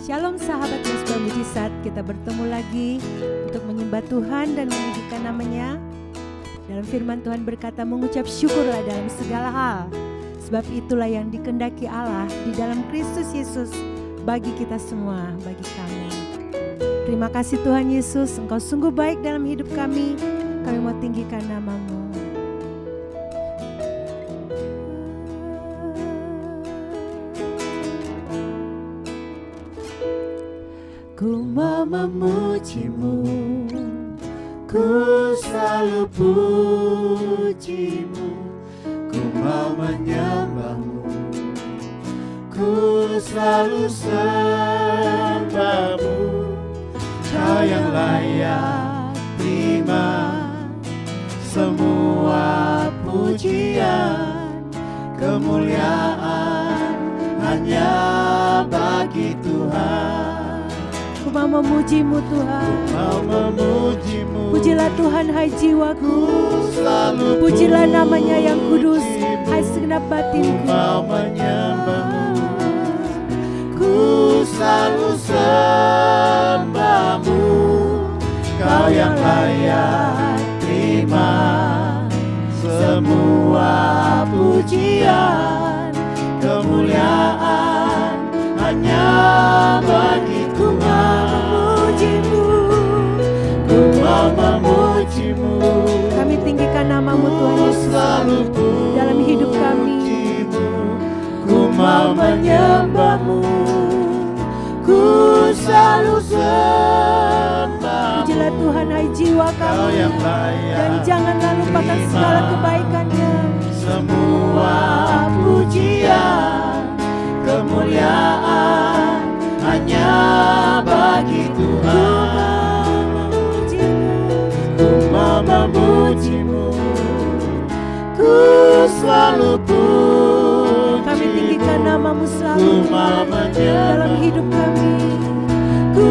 Shalom sahabat Gospel Mujizat, kita bertemu lagi untuk menyembah Tuhan dan meninggikan namanya. Dalam firman Tuhan berkata, mengucap syukurlah dalam segala hal, sebab itulah yang dikehendaki Allah di dalam Kristus Yesus bagi kita semua, bagi kami. Terima kasih Tuhan Yesus, Engkau sungguh baik dalam hidup kami mau tinggikan nama-Mu. Ku mau memuji-Mu, ku selalu puji-Mu, ku mau menyembah-Mu, ku selalu sembah-Mu. Kau yang layak terima semua pujian, kemuliaan hanya bagi Tuhan. Ku mau memuji-Mu Tuhan, mau memuji-Mu. Pujilah Tuhan hai jiwaku, pujilah namanya yang kudus, hai segenap batinku. Mau menyembah-Mu, ku selalu sembah-Mu. Kau yang layak terima semua pujian, kemuliaan hanya bagi Ku mau memuji-Mu. Kami tinggikan nama-Mu Tuhan Yesus dalam hidup kami. Ku mau menyembah-Mu, ku selalu sembah. Pujilah Tuhan hai jiwa kami, dan janganlah lupakan segala kebaikan-Nya. Semua pujian, kemuliaan hanya bagi Tuhan. Ku mau memuji-Mu, ku selalu puji. Kami tinggikan nama-Mu selalu dalam hidup kami. Ku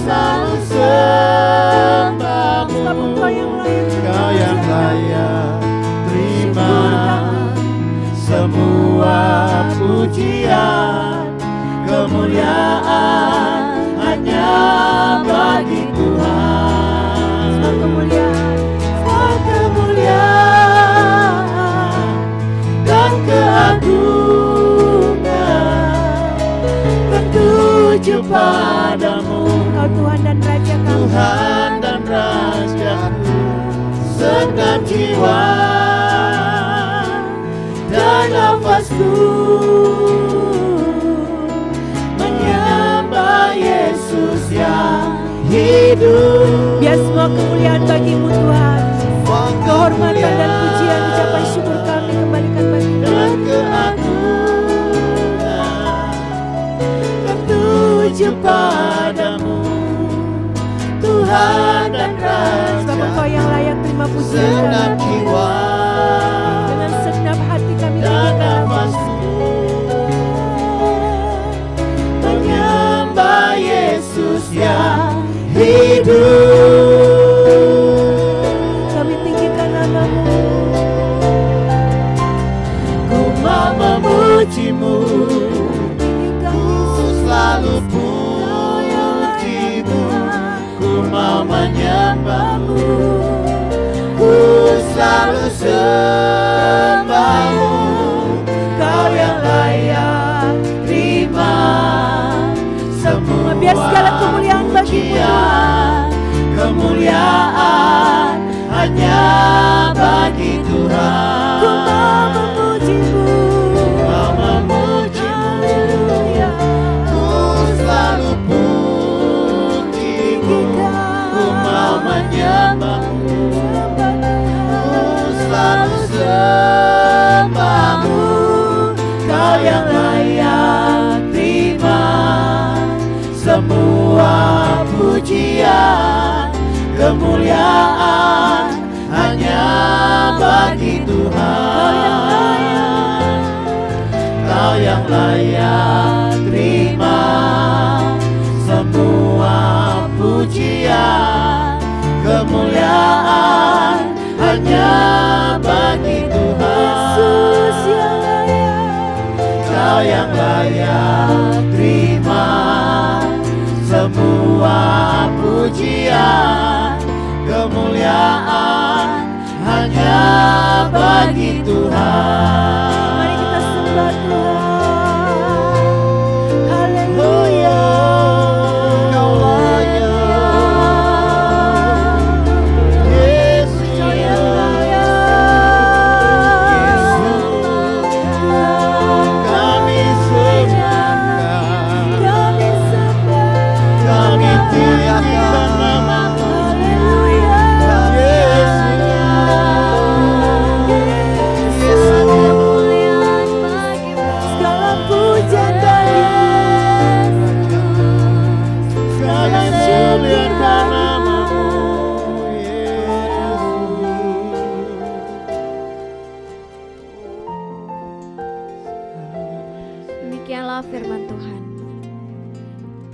selalu sembah-Mu, sebab Engkau yang layak terima semua pujian, kemuliaan hanya bagi Tuhan. Semua kemuliaan dan keagungan tertuju padamu, Engkau Tuhan dan Raja kami. Tuhan dan Raja-Ku, segenap jiwa dan nafasku Yesus yang hidup. Biar semua kemuliaan bagi-Mu Tuhan, kehormatan dan pujian, ucapan syukur kami kembalikan bagi-Mu. Dan keagungan tertuju padamu, Tuhan dan Raja. Sebab Engkau yang layak terima pujian kami. Dengan segenap hati kami tinggikan Yesus yang hidup. Kami tinggikan nama-Mu. Ku mau memuji-Mu, ku selalu puji-Mu, ku mau menyembah-Mu, ku selalu sembah-Mu. Kau yang layak terima semua. Biar segala kemuliaan bagi-Mu, kemuliaan hanya bagi Tuhan. Ku mau memuji-Mu, ku selalu puji-Mu, ku mau menyembah-Mu, ku selalu sembah-Mu. Kau yang layak terima semua pujian, kemuliaan hanya bagi Tuhan. Kau yang layak terima semua pujian, kemuliaan hanya bagi Tuhan. Yesus yang layak, Kau yang layak terima semua pujian, kemuliaan hanya bagi Tuhan. Mari kita sembah Tuhan. Haleluya. Kau layak, Yesus, kami sembahkan, kami tinggikan nama-Mu. Demikianlah firman Tuhan.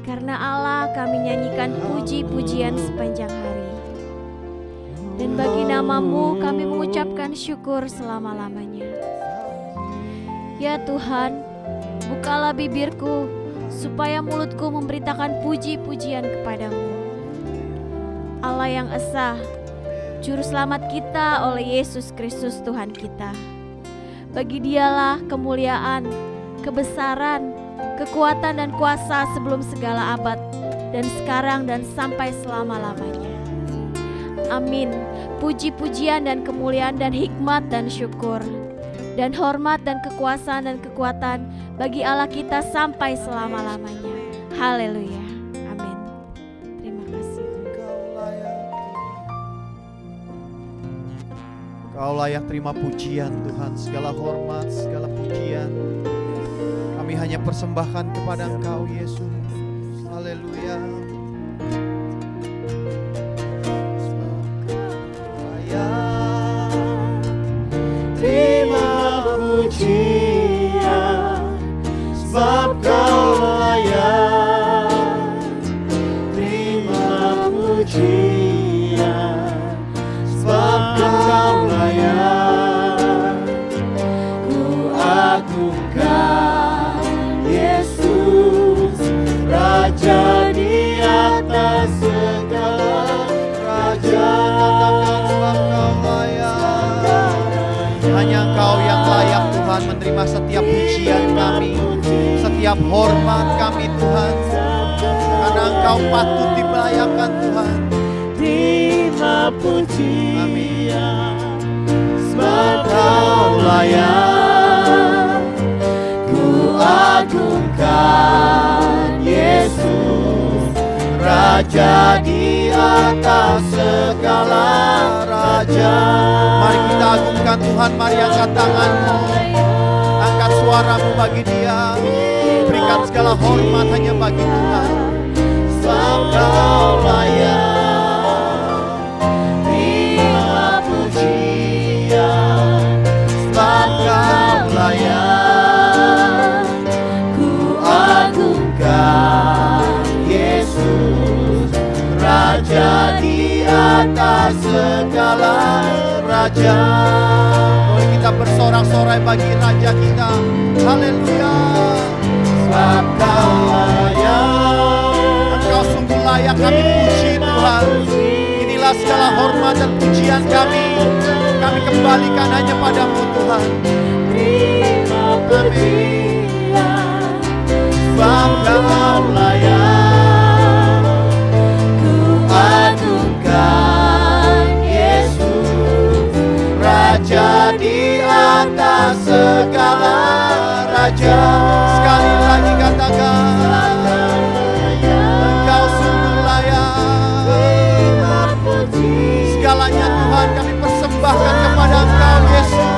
Karena Allah kami nyanyikan puji-pujian sepanjang hari. Dan bagi nama-Mu kami mengucapkan syukur selama-lamanya. Ya Tuhan, bukalah bibirku supaya mulutku memberitakan puji-pujian kepadamu. Allah yang esa, Juru Selamat kita oleh Yesus Kristus Tuhan kita. Bagi Dialah kemuliaan, kebesaran, kekuatan dan kuasa sebelum segala abad, dan sekarang dan sampai selama-lamanya. Amin. Puji-pujian dan kemuliaan dan hikmat dan syukur, dan hormat dan kekuasaan dan kekuatan bagi Allah kita sampai selama-lamanya. Haleluya. Amin. Terima kasih. Kau layak terima pujian Tuhan, segala hormat, segala pujian kami hanya persembahkan kepada Engkau Yesus. Haleluya. Terima pujian sebab Kau layak. Terima pujian sebab Kau layak. Ku agungkan Yesus, Raja di atas segala raja. Hanya Engkau yang layak Tuhan menerima setiap pujian kami, setiap hormat kami Tuhan, karena Engkau patut dimuliakan Tuhan. Terima pujian sebab Kau layak. Ku agungkan Yesus, Raja di atas segala raja. Mari kita agungkan Tuhan, mari angkat tanganmu, angkat suaramu bagi Dia, berikan segala hormat hanya bagi Tuhan. Sebab Kau layak. Terima pujian sebab Kau layak. Ku agungkan Yesus, Raja di atas segala raja. Boleh kita bersorak-sorai bagi Raja kita. Haleluya. Sebab Kau layak. Engkau sungguh layak kami puji Tuhan. Inilah segala hormat dan pujian kami kembalikan hanya padamu Tuhan. Terima pujian sebab Kau layak. Ku agungkan Yesus, Raja di atas segala raja. Sekali lagi katakan, Engkau sungguh layak. Segalanya Tuhan kami persembahkan kepada Engkau Yesus.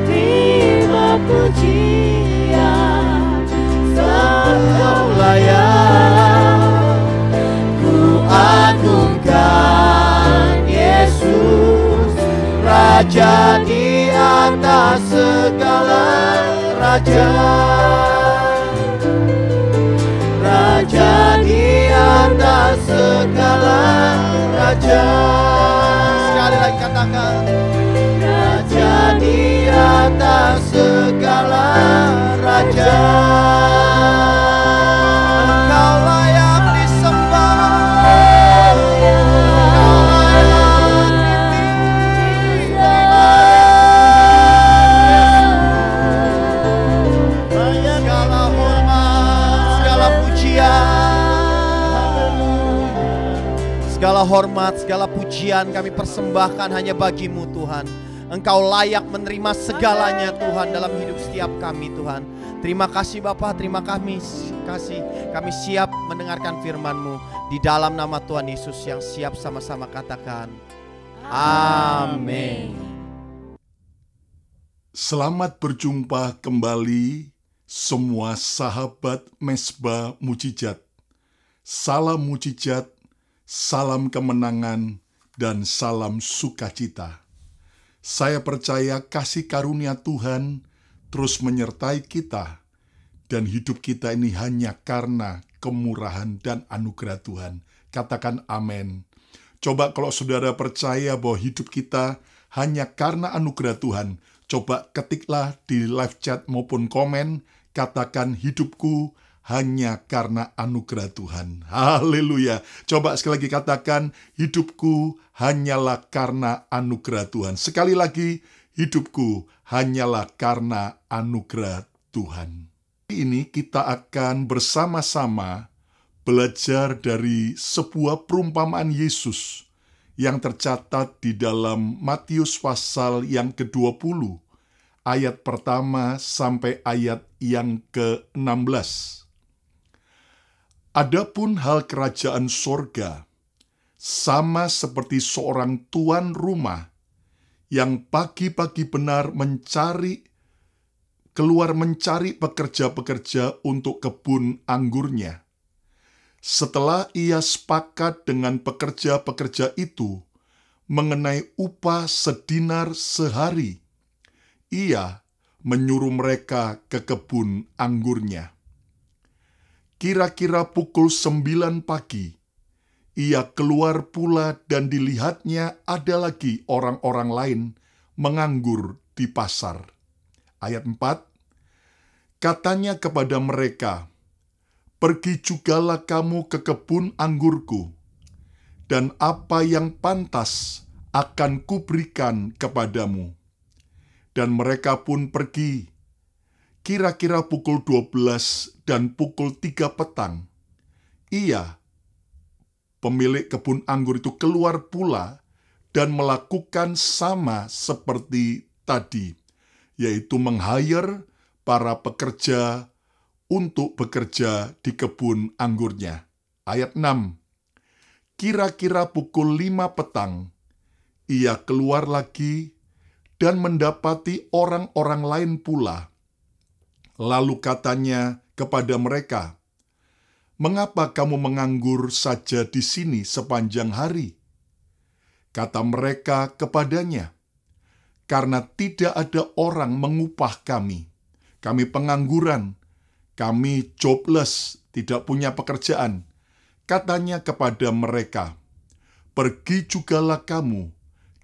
Terima pujian sebab Kau layak. Ku agungkan Yesus, Raja di atas segala raja. Raja di atas segala raja. Sekali lagi katakan, Raja di atas segala raja. Engkau layak. segala hormat, segala pujian kami persembahkan hanya bagi-Mu Tuhan. Engkau layak menerima segalanya Tuhan dalam hidup setiap kami Tuhan. Terima kasih Bapa, terima kasih. Kami siap mendengarkan firman-Mu. Di dalam nama Tuhan Yesus yang siap sama-sama katakan. Amin. Selamat berjumpa kembali semua sahabat Mesbah Mujizat. Salam mujizat, salam kemenangan, dan salam sukacita. Saya percaya kasih karunia Tuhan terus menyertai kita, dan hidup kita ini hanya karena kemurahan dan anugerah Tuhan. Katakan amin. Coba kalau saudara percaya bahwa hidup kita hanya karena anugerah Tuhan, coba ketiklah di live chat maupun komen, katakan hidupku hanya karena anugerah Tuhan. Haleluya. Coba sekali lagi katakan, hidupku hanyalah karena anugerah Tuhan. Sekali lagi, hidupku hanyalah karena anugerah Tuhan. Ini kita akan bersama-sama belajar dari sebuah perumpamaan Yesus yang tercatat di dalam Matius pasal yang ke-20, ayat pertama sampai ayat yang ke-16. Adapun hal kerajaan sorga, sama seperti seorang tuan rumah yang pagi-pagi benar keluar mencari pekerja-pekerja untuk kebun anggurnya. Setelah ia sepakat dengan pekerja-pekerja itu mengenai upah sedinar sehari, ia menyuruh mereka ke kebun anggurnya. Kira-kira pukul 9 pagi, ia keluar pula dan dilihatnya ada lagi orang-orang lain menganggur di pasar. Ayat 4, katanya kepada mereka, pergi jugalah kamu ke kebun anggurku, dan apa yang pantas akan kuberikan kepadamu. Dan mereka pun pergi. Kira-kira pukul 12 dan pukul 3 petang, ia, pemilik kebun anggur itu keluar pula dan melakukan sama seperti tadi, yaitu meng-hire para pekerja untuk bekerja di kebun anggurnya. Ayat 6, kira-kira pukul 5 petang, ia keluar lagi dan mendapati orang-orang lain pula. Lalu katanya kepada mereka, mengapa kamu menganggur saja di sini sepanjang hari? Kata mereka kepadanya, karena tidak ada orang mengupah kami. Kami pengangguran, kami jobless, tidak punya pekerjaan. Katanya kepada mereka, pergi jugalah kamu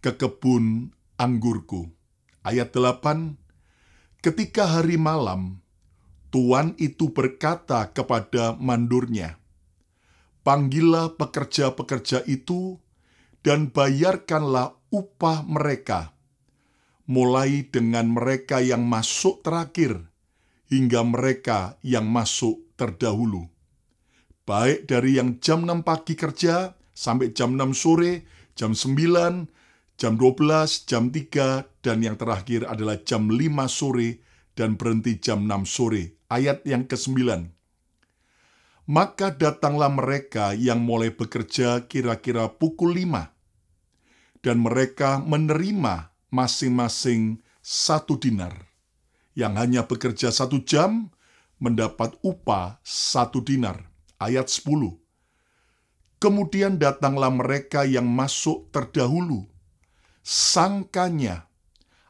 ke kebun anggurku. Ayat 8, ketika hari malam, tuan itu berkata kepada mandurnya, panggillah pekerja-pekerja itu dan bayarkanlah upah mereka, mulai dengan mereka yang masuk terakhir hingga mereka yang masuk terdahulu. Baik dari yang jam 6 pagi kerja sampai jam 6 sore, jam 9, jam 12, jam 3, dan yang terakhir adalah jam 5 sore dan berhenti jam 6 sore. Ayat yang ke-9. Maka datanglah mereka yang mulai bekerja kira-kira pukul 5, dan mereka menerima masing-masing 1 dinar. Yang hanya bekerja 1 jam, mendapat upah 1 dinar. Ayat 10. Kemudian datanglah mereka yang masuk terdahulu. Sangkanya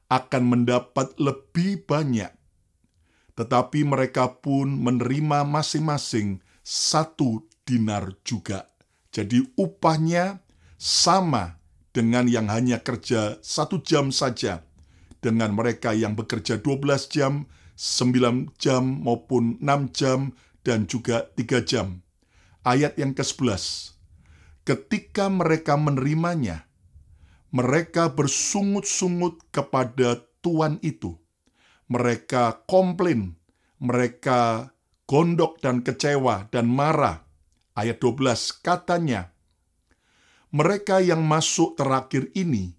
akan mendapat lebih banyak, tetapi mereka pun menerima masing-masing 1 dinar juga. Jadi upahnya sama dengan yang hanya kerja 1 jam saja, dengan mereka yang bekerja 12 jam, 9 jam maupun 6 jam, dan juga 3 jam. Ayat yang ke-11. Ketika mereka menerimanya, mereka bersungut-sungut kepada tuan itu. Mereka komplain, mereka gondok dan kecewa dan marah. Ayat 12 katanya, mereka yang masuk terakhir ini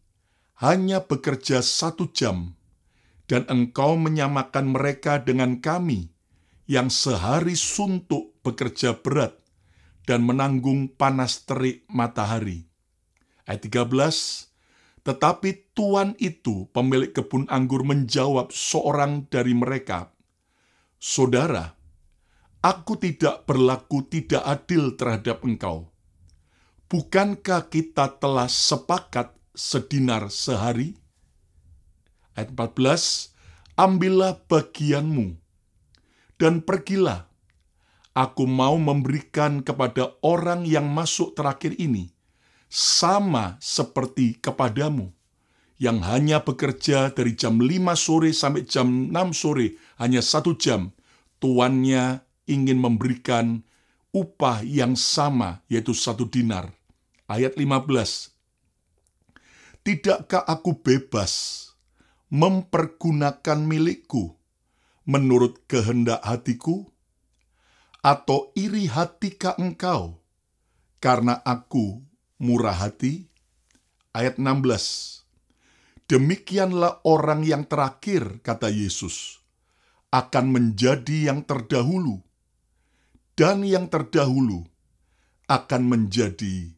hanya bekerja 1 jam, dan engkau menyamakan mereka dengan kami yang sehari suntuk bekerja berat dan menanggung panas terik matahari. Ayat 13, tetapi tuan itu, pemilik kebun anggur, menjawab seorang dari mereka, Saudara, aku tidak berlaku tidak adil terhadap engkau. Bukankah kita telah sepakat sedinar sehari? Ayat 14, ambillah bagianmu dan pergilah. Aku mau memberikan kepada orang yang masuk terakhir ini sama seperti kepadamu, yang hanya bekerja dari jam 5 sore sampai jam 6 sore, hanya 1 jam. Tuannya ingin memberikan upah yang sama, yaitu 1 dinar. Ayat 15, tidakkah aku bebas mempergunakan milikku menurut kehendak hatiku? Atau iri hatikah engkau karena aku murah hati? Ayat 16, demikianlah orang yang terakhir, kata Yesus, akan menjadi yang terdahulu, dan yang terdahulu akan menjadi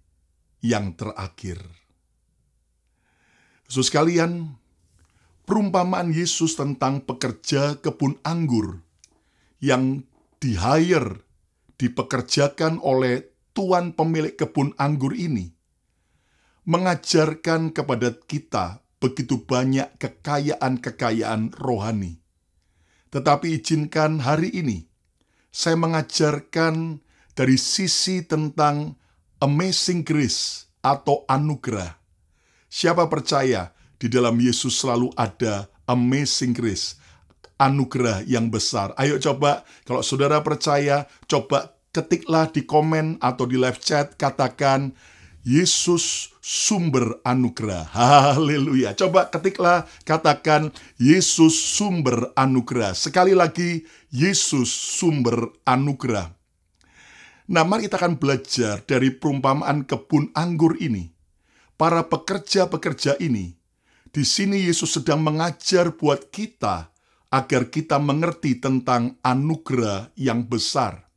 yang terakhir. Saudara sekalian, perumpamaan Yesus tentang pekerja kebun anggur yang di-hire, dipekerjakan oleh tuan pemilik kebun anggur ini, mengajarkan kepada kita begitu banyak kekayaan-kekayaan rohani. Tetapi izinkan hari ini, saya mengajarkan dari sisi tentang amazing grace atau anugerah. Siapa percaya di dalam Yesus selalu ada amazing grace, anugerah yang besar? Ayo coba, kalau saudara percaya, coba ketiklah di komen atau di live chat, katakan, Yesus sumber anugerah. Haleluya. Coba ketiklah, katakan, Yesus sumber anugerah. Sekali lagi, Yesus sumber anugerah. Nah, mari kita akan belajar dari perumpamaan kebun anggur ini. Para pekerja-pekerja ini, di sini Yesus sedang mengajar buat kita agar kita mengerti tentang anugerah yang besar.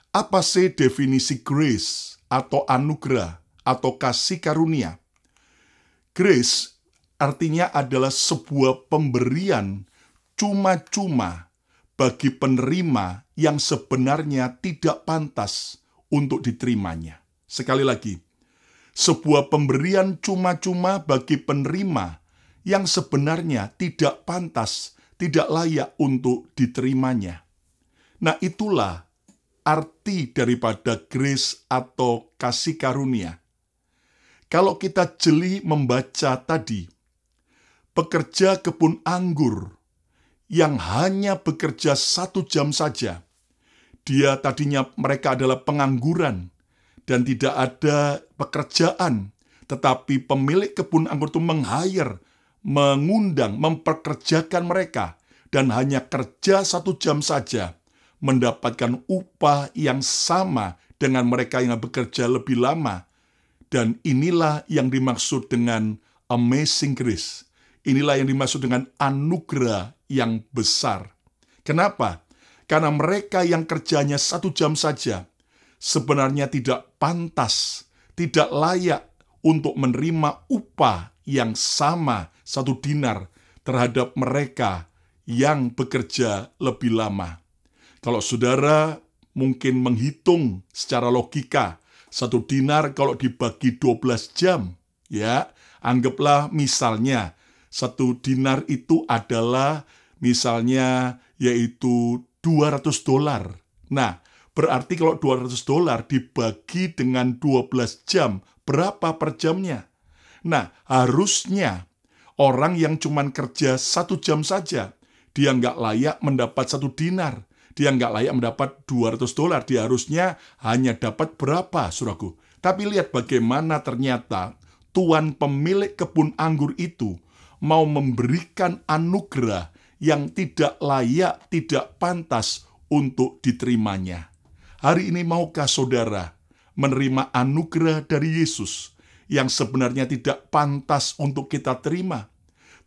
Apa sih definisi grace atau anugerah atau kasih karunia? Grace artinya adalah sebuah pemberian cuma-cuma bagi penerima yang sebenarnya tidak pantas untuk diterimanya. Sekali lagi, sebuah pemberian cuma-cuma bagi penerima yang sebenarnya tidak pantas, tidak layak untuk diterimanya. Nah, itulah arti daripada grace atau kasih karunia. Kalau kita jeli membaca tadi, pekerja kebun anggur yang hanya bekerja 1 jam saja, dia tadinya mereka adalah pengangguran dan tidak ada pekerjaan, tetapi pemilik kebun anggur itu meng-hire, mengundang, memperkerjakan mereka, dan hanya kerja 1 jam saja, mendapatkan upah yang sama dengan mereka yang bekerja lebih lama. Dan inilah yang dimaksud dengan amazing grace. Inilah yang dimaksud dengan anugerah yang besar. Kenapa? Karena mereka yang kerjanya 1 jam saja, sebenarnya tidak pantas, tidak layak untuk menerima upah yang sama 1 dinar terhadap mereka yang bekerja lebih lama. Kalau saudara mungkin menghitung secara logika, 1 dinar kalau dibagi 12 jam, ya, anggaplah misalnya 1 dinar itu adalah misalnya yaitu $200. Nah, berarti kalau $200 dibagi dengan 12 jam, berapa per jamnya? Nah, harusnya orang yang cuma kerja 1 jam saja, dia nggak layak mendapat 1 dinar. Dia nggak layak mendapat $200. Dia harusnya hanya dapat berapa, saudaraku? Tapi lihat bagaimana ternyata tuan pemilik kebun anggur itu mau memberikan anugerah yang tidak layak, tidak pantas untuk diterimanya. Hari ini maukah saudara menerima anugerah dari Yesus yang sebenarnya tidak pantas untuk kita terima,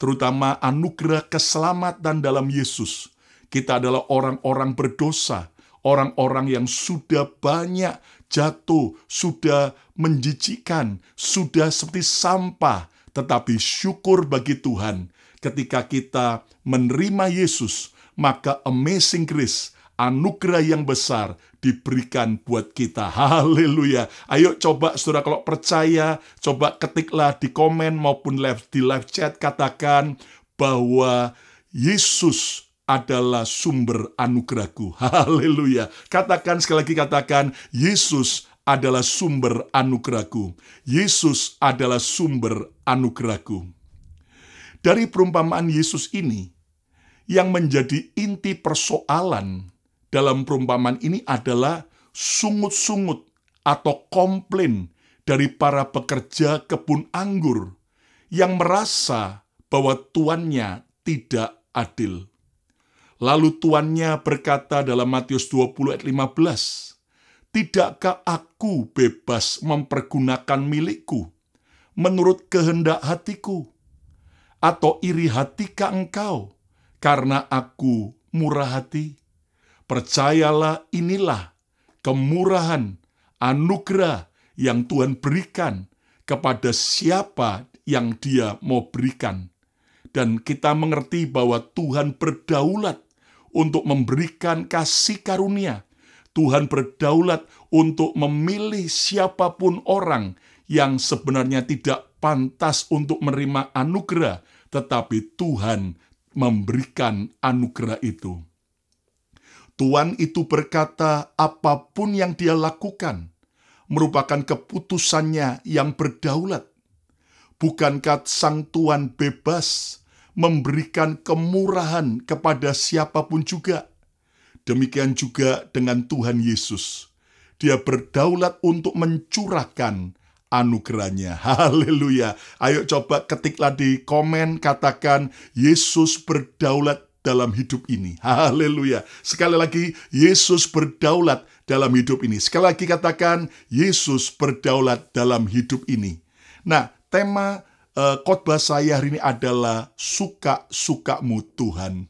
terutama anugerah keselamatan dalam Yesus. Kita adalah orang-orang berdosa, orang-orang yang sudah banyak jatuh, sudah menjijikkan, sudah seperti sampah. Tetapi syukur bagi Tuhan, ketika kita menerima Yesus, maka amazing grace, anugerah yang besar diberikan buat kita. Haleluya. Ayo coba saudara, kalau percaya, coba ketiklah di komen maupun di live chat, katakan bahwa Yesus adalah sumber anugerahku. Haleluya. Katakan sekali lagi, katakan, Yesus adalah sumber anugerahku. Yesus adalah sumber anugerahku. Dari perumpamaan Yesus ini, yang menjadi inti persoalan dalam perumpamaan ini adalah sungut-sungut atau komplain dari para pekerja kebun anggur yang merasa bahwa tuannya tidak adil. Lalu tuannya berkata dalam Matius 20 ayat 15, "Tidakkah aku bebas mempergunakan milikku menurut kehendak hatiku? Atau iri hatikah engkau karena aku murah hati? Percayalah, inilah kemurahan, anugerah yang Tuhan berikan kepada siapa yang Dia mau berikan." Dan kita mengerti bahwa Tuhan berdaulat untuk memberikan kasih karunia. Tuhan berdaulat untuk memilih siapapun orang yang sebenarnya tidak pantas untuk menerima anugerah, tetapi Tuhan memberikan anugerah itu. Tuhan itu berkata, apapun yang Dia lakukan merupakan keputusannya yang berdaulat. Bukankah Sang Tuhan bebas memberikan kemurahan kepada siapapun juga? Demikian juga dengan Tuhan Yesus. Dia berdaulat untuk mencurahkan anugerahnya. Haleluya. Ayo coba ketiklah di komen, katakan, Yesus berdaulat dalam hidup ini. Haleluya. Sekali lagi, Yesus berdaulat dalam hidup ini. Sekali lagi katakan, Yesus berdaulat dalam hidup ini. Nah, tema khotbah saya hari ini adalah suka-sukamu Tuhan.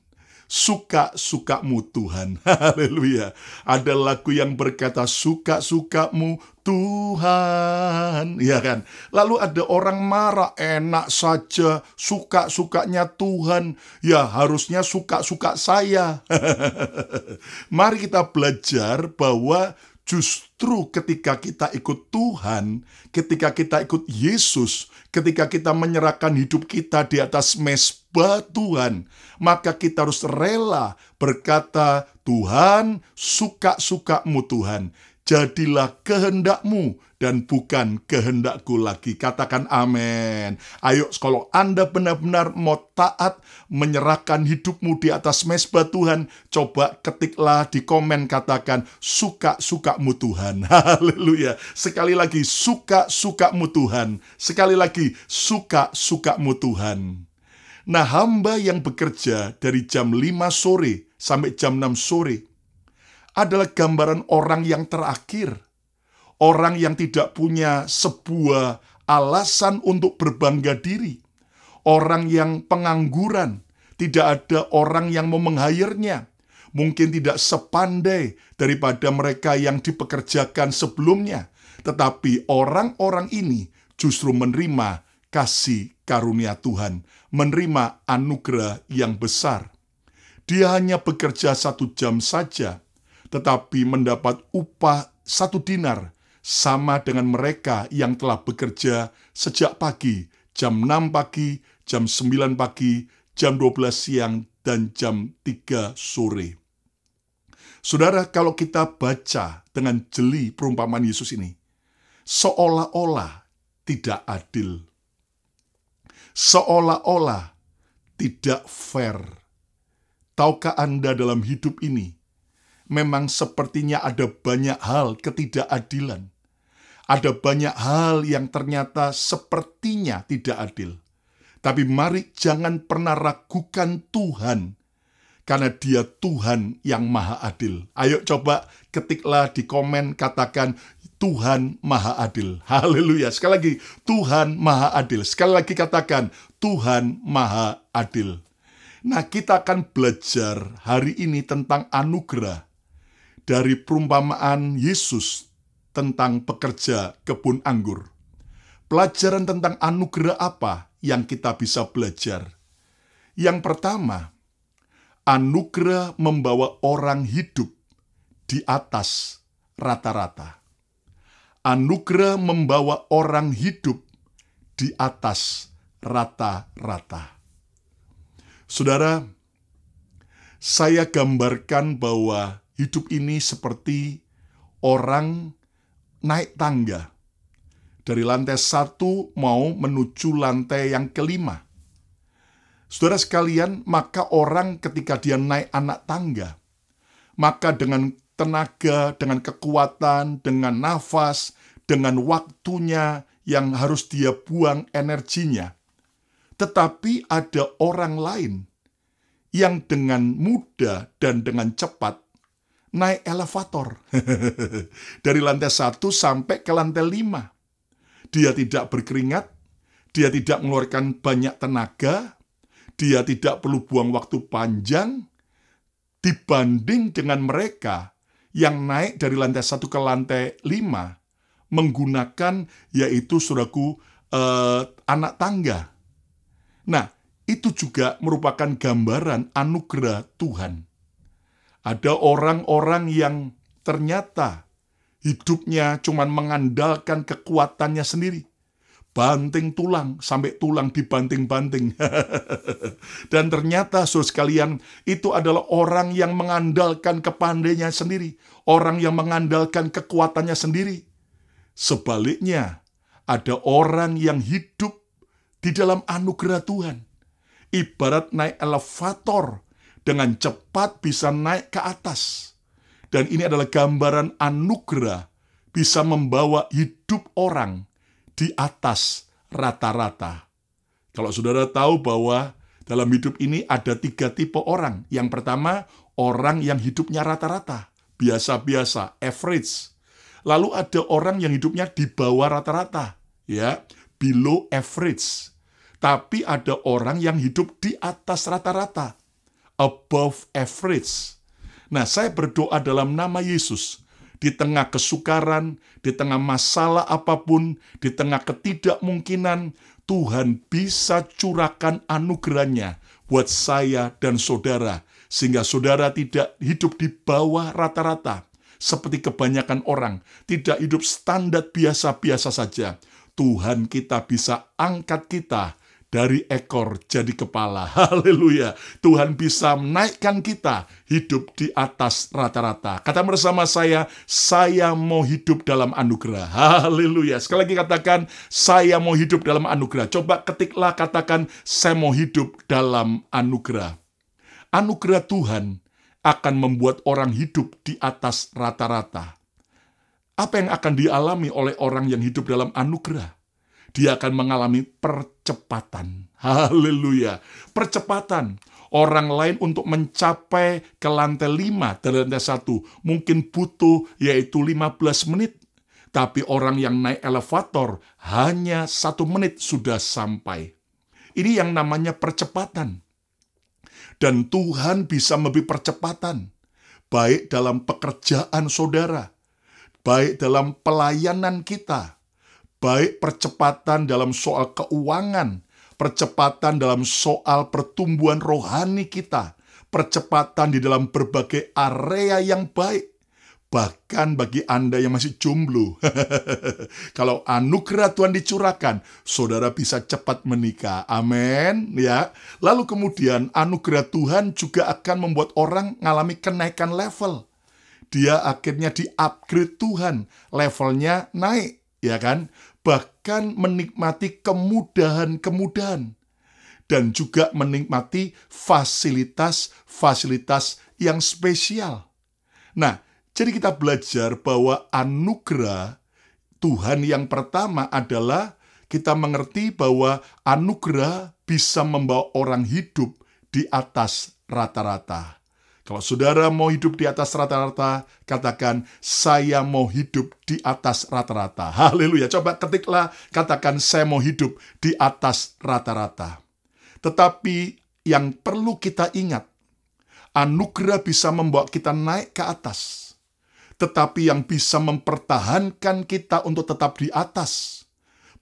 Suka-sukamu Tuhan. Haleluya. Ada lagu yang berkata suka-sukamu Tuhan. Ya kan? Lalu ada orang marah, enak saja, suka-sukanya Tuhan. Ya harusnya suka-suka saya. Mari kita belajar bahwa justru ketika kita ikut Tuhan, ketika kita ikut Yesus, ketika kita menyerahkan hidup kita di atas mezbah Tuhan, maka kita harus rela berkata, Tuhan, suka-sukamu Tuhan. Jadilah kehendakmu dan bukan kehendakku lagi. Katakan amin. Ayo, kalau Anda benar-benar mau taat, menyerahkan hidupmu di atas mezbah Tuhan, coba ketiklah di komen, katakan suka-sukamu Tuhan. Haleluya. Sekali lagi, suka-sukamu Tuhan. Sekali lagi, suka-sukamu Tuhan. Nah, hamba yang bekerja dari jam 5 sore sampai jam 6 sore adalah gambaran orang yang terakhir. Orang yang tidak punya sebuah alasan untuk berbangga diri. Orang yang pengangguran. Tidak ada orang yang mau meng-hire-nya. Mungkin tidak sepandai daripada mereka yang dipekerjakan sebelumnya. Tetapi orang-orang ini justru menerima kasih karunia Tuhan. Menerima anugerah yang besar. Dia hanya bekerja 1 jam saja, tetapi mendapat upah 1 dinar, sama dengan mereka yang telah bekerja sejak pagi, jam 6 pagi, jam 9 pagi, jam 12 siang, dan jam 3 sore. Saudara, kalau kita baca dengan jeli perumpamaan Yesus ini, seolah-olah tidak adil. Seolah-olah tidak fair. Tahukah Anda dalam hidup ini, memang sepertinya ada banyak hal ketidakadilan. Ada banyak hal yang ternyata sepertinya tidak adil. Tapi mari jangan pernah ragukan Tuhan, karena Dia Tuhan yang maha adil. Ayo coba ketiklah di komen, katakan Tuhan Maha Adil. Haleluya. Sekali lagi, Tuhan Maha Adil. Sekali lagi katakan, Tuhan Maha Adil. Nah, kita akan belajar hari ini tentang anugerah dari perumpamaan Yesus tentang pekerja kebun anggur. Pelajaran tentang anugerah apa yang kita bisa belajar? Yang pertama, anugerah membawa orang hidup di atas rata-rata. Anugerah membawa orang hidup di atas rata-rata. Saudara, saya gambarkan bahwa hidup ini seperti orang naik tangga. Dari lantai 1 mau menuju lantai yang kelima. Saudara sekalian, maka orang ketika dia naik anak tangga, maka dengan tenaga, dengan kekuatan, dengan nafas, dengan waktunya yang harus dia buang energinya. Tetapi ada orang lain yang dengan mudah dan dengan cepat naik elevator. Dari lantai 1 sampai ke lantai 5. Dia tidak berkeringat, dia tidak mengeluarkan banyak tenaga, dia tidak perlu buang waktu panjang, dibanding dengan mereka yang naik dari lantai 1 ke lantai 5 menggunakan, yaitu saudaraku, anak tangga. Nah, itu juga merupakan gambaran anugerah Tuhan. Ada orang-orang yang ternyata hidupnya cuma mengandalkan kekuatannya sendiri. Banting tulang, sampai tulang dibanting-banting. Dan ternyata, saudara sekalian, itu adalah orang yang mengandalkan kepandainya sendiri. Orang yang mengandalkan kekuatannya sendiri. Sebaliknya, ada orang yang hidup di dalam anugerah Tuhan. Ibarat naik elevator, dengan cepat bisa naik ke atas. Dan ini adalah gambaran anugerah bisa membawa hidup orang di atas rata-rata. Kalau saudara tahu bahwa dalam hidup ini ada 3 tipe orang. Yang pertama, orang yang hidupnya rata-rata, biasa-biasa, average. Lalu ada orang yang hidupnya di bawah rata-rata, ya, below average. Tapi ada orang yang hidup di atas rata-rata, above average. Nah, saya berdoa dalam nama Yesus, di tengah kesukaran, di tengah masalah apapun, di tengah ketidakmungkinan, Tuhan bisa curahkan anugerahnya buat saya dan saudara, sehingga saudara tidak hidup di bawah rata-rata, seperti kebanyakan orang, tidak hidup standar biasa-biasa saja. Tuhan kita bisa angkat kita dari ekor jadi kepala. Haleluya. Tuhan bisa menaikkan kita hidup di atas rata-rata. Kata bersama saya mau hidup dalam anugerah. Haleluya. Sekali lagi katakan, saya mau hidup dalam anugerah. Coba ketiklah, katakan, saya mau hidup dalam anugerah. Anugerah Tuhan akan membuat orang hidup di atas rata-rata. Apa yang akan dialami oleh orang yang hidup dalam anugerah? Dia akan mengalami percepatan. Haleluya. Percepatan. Orang lain untuk mencapai ke lantai 5 dari lantai 1 mungkin butuh yaitu 15 menit. Tapi orang yang naik elevator hanya 1 menit sudah sampai. Ini yang namanya percepatan. Dan Tuhan bisa memberi percepatan. Baik dalam pekerjaan saudara. Baik dalam pelayanan kita. Baik percepatan dalam soal keuangan, percepatan dalam soal pertumbuhan rohani kita, percepatan di dalam berbagai area yang baik. Bahkan bagi Anda yang masih jomblo, kalau anugerah Tuhan dicurahkan, saudara bisa cepat menikah. Amin, ya. Lalu kemudian anugerah Tuhan juga akan membuat orang mengalami kenaikan level. Dia akhirnya di-upgrade Tuhan, levelnya naik, ya kan? Bahkan menikmati kemudahan-kemudahan dan juga menikmati fasilitas-fasilitas yang spesial. Nah, jadi kita belajar bahwa anugerah Tuhan yang pertama adalah kita mengerti bahwa anugerah bisa membawa orang hidup di atas rata-rata. Kalau saudara mau hidup di atas rata-rata, katakan, saya mau hidup di atas rata-rata. Haleluya. Coba ketiklah, katakan, saya mau hidup di atas rata-rata. Tetapi yang perlu kita ingat, anugerah bisa membawa kita naik ke atas. Tetapi yang bisa mempertahankan kita untuk tetap di atas,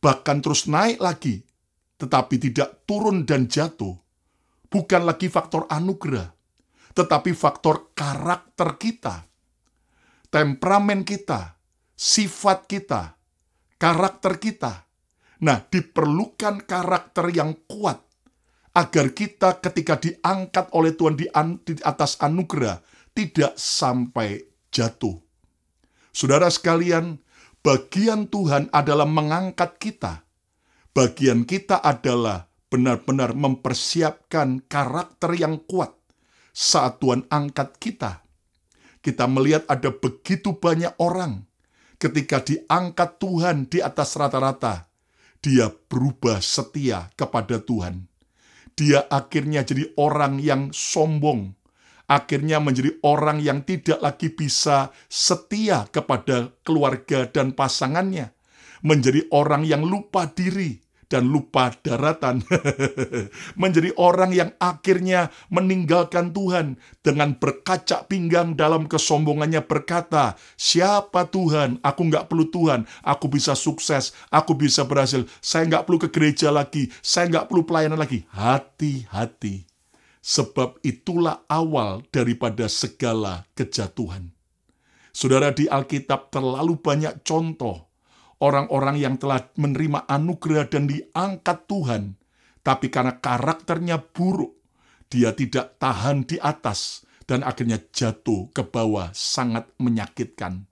bahkan terus naik lagi, tetapi tidak turun dan jatuh, bukan lagi faktor anugerah, tetapi faktor karakter kita, temperamen kita, sifat kita, karakter kita. Nah, diperlukan karakter yang kuat, agar kita ketika diangkat oleh Tuhan di atas anugerah, tidak sampai jatuh. Saudara sekalian, bagian Tuhan adalah mengangkat kita. Bagian kita adalah benar-benar mempersiapkan karakter yang kuat saat Tuhan angkat kita. Kita melihat ada begitu banyak orang ketika diangkat Tuhan di atas rata-rata, dia berubah setia kepada Tuhan. Dia akhirnya jadi orang yang sombong, akhirnya menjadi orang yang tidak lagi bisa setia kepada keluarga dan pasangannya, menjadi orang yang lupa diri dan lupa daratan, menjadi orang yang akhirnya meninggalkan Tuhan dengan berkacak pinggang dalam kesombongannya berkata, siapa Tuhan? Aku nggak perlu Tuhan, aku bisa sukses, aku bisa berhasil, saya nggak perlu ke gereja lagi, saya nggak perlu pelayanan lagi. Hati-hati. Sebab itulah awal daripada segala kejatuhan. Saudara, di Alkitab terlalu banyak contoh orang-orang yang telah menerima anugerah dan diangkat Tuhan, tapi karena karakternya buruk, dia tidak tahan di atas dan akhirnya jatuh ke bawah, sangat menyakitkan.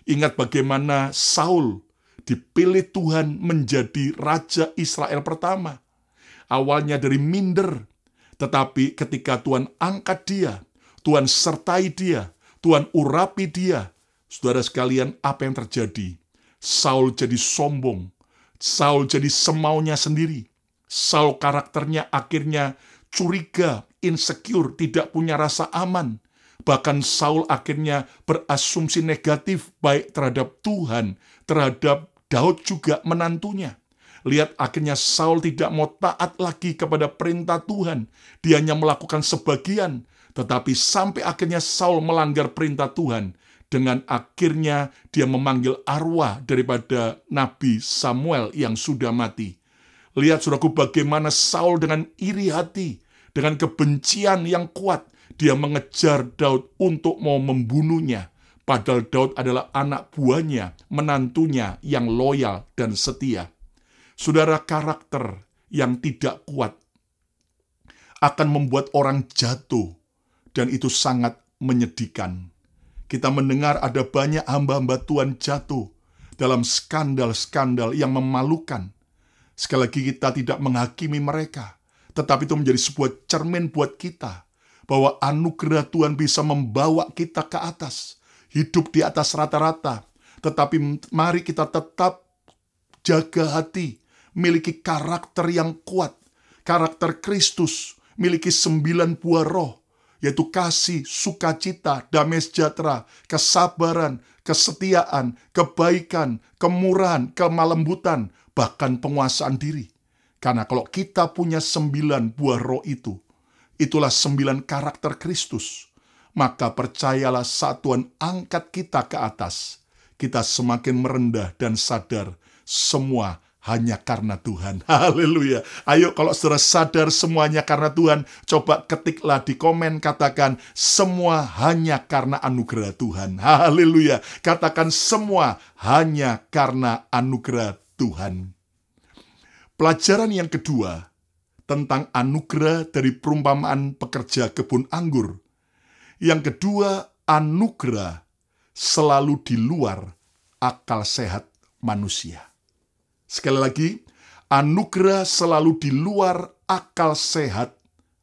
Ingat bagaimana Saul dipilih Tuhan menjadi raja Israel pertama. Awalnya dari minder, tetapi ketika Tuhan angkat dia, Tuhan sertai dia, Tuhan urapi dia, saudara sekalian, apa yang terjadi? Saul jadi sombong, Saul jadi semaunya sendiri, Saul karakternya akhirnya curiga, insecure, tidak punya rasa aman. Bahkan Saul akhirnya berasumsi negatif baik terhadap Tuhan, terhadap Daud juga menantunya. Lihat, akhirnya Saul tidak mau taat lagi kepada perintah Tuhan. Dia hanya melakukan sebagian. Tetapi sampai akhirnya Saul melanggar perintah Tuhan. Dengan akhirnya dia memanggil arwah daripada Nabi Samuel yang sudah mati. Lihat, saudaraku, bagaimana Saul dengan iri hati, dengan kebencian yang kuat, dia mengejar Daud untuk mau membunuhnya. Padahal Daud adalah anak buahnya, menantunya yang loyal dan setia. Saudara, karakter yang tidak kuat akan membuat orang jatuh, dan itu sangat menyedihkan. Kita mendengar ada banyak hamba-hamba Tuhan jatuh dalam skandal-skandal yang memalukan. Sekali lagi, kita tidak menghakimi mereka, tetapi itu menjadi sebuah cermin buat kita, bahwa anugerah Tuhan bisa membawa kita ke atas, hidup di atas rata-rata. Tetapi mari kita tetap jaga hati, miliki karakter yang kuat, karakter Kristus, miliki 9 buah roh, yaitu kasih, sukacita, damai sejahtera, kesabaran, kesetiaan, kebaikan, kemurahan, kemalembutan, bahkan penguasaan diri. Karena kalau kita punya 9 buah roh itu, itulah 9 karakter Kristus, maka percayalah saat Tuhan angkat kita ke atas, kita semakin merendah dan sadar semua hanya karena Tuhan. Haleluya. Ayo, kalau saudara sadar semuanya karena Tuhan, coba ketiklah di komen, katakan semua hanya karena anugerah Tuhan. Haleluya. Katakan semua hanya karena anugerah Tuhan. Pelajaran yang kedua tentang anugerah dari perumpamaan pekerja kebun anggur. Yang kedua, anugerah selalu di luar akal sehat manusia. Sekali lagi, anugerah selalu di luar akal sehat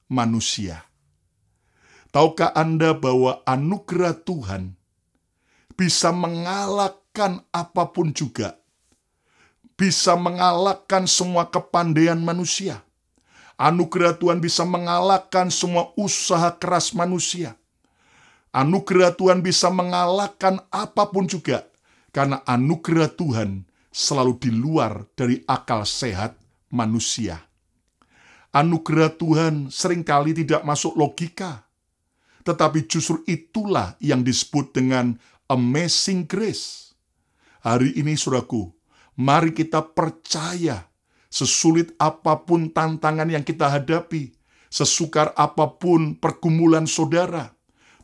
manusia. Tahukah Anda bahwa anugerah Tuhan bisa mengalahkan apapun juga? Bisa mengalahkan semua kepandaian manusia. Anugerah Tuhan bisa mengalahkan semua usaha keras manusia. Anugerah Tuhan bisa mengalahkan apapun juga, karena anugerah Tuhan selalu di luar dari akal sehat manusia. Anugerah Tuhan seringkali tidak masuk logika, tetapi justru itulah yang disebut dengan amazing grace. Hari ini, saudaraku, mari kita percaya, sesulit apapun tantangan yang kita hadapi, sesukar apapun pergumulan saudara,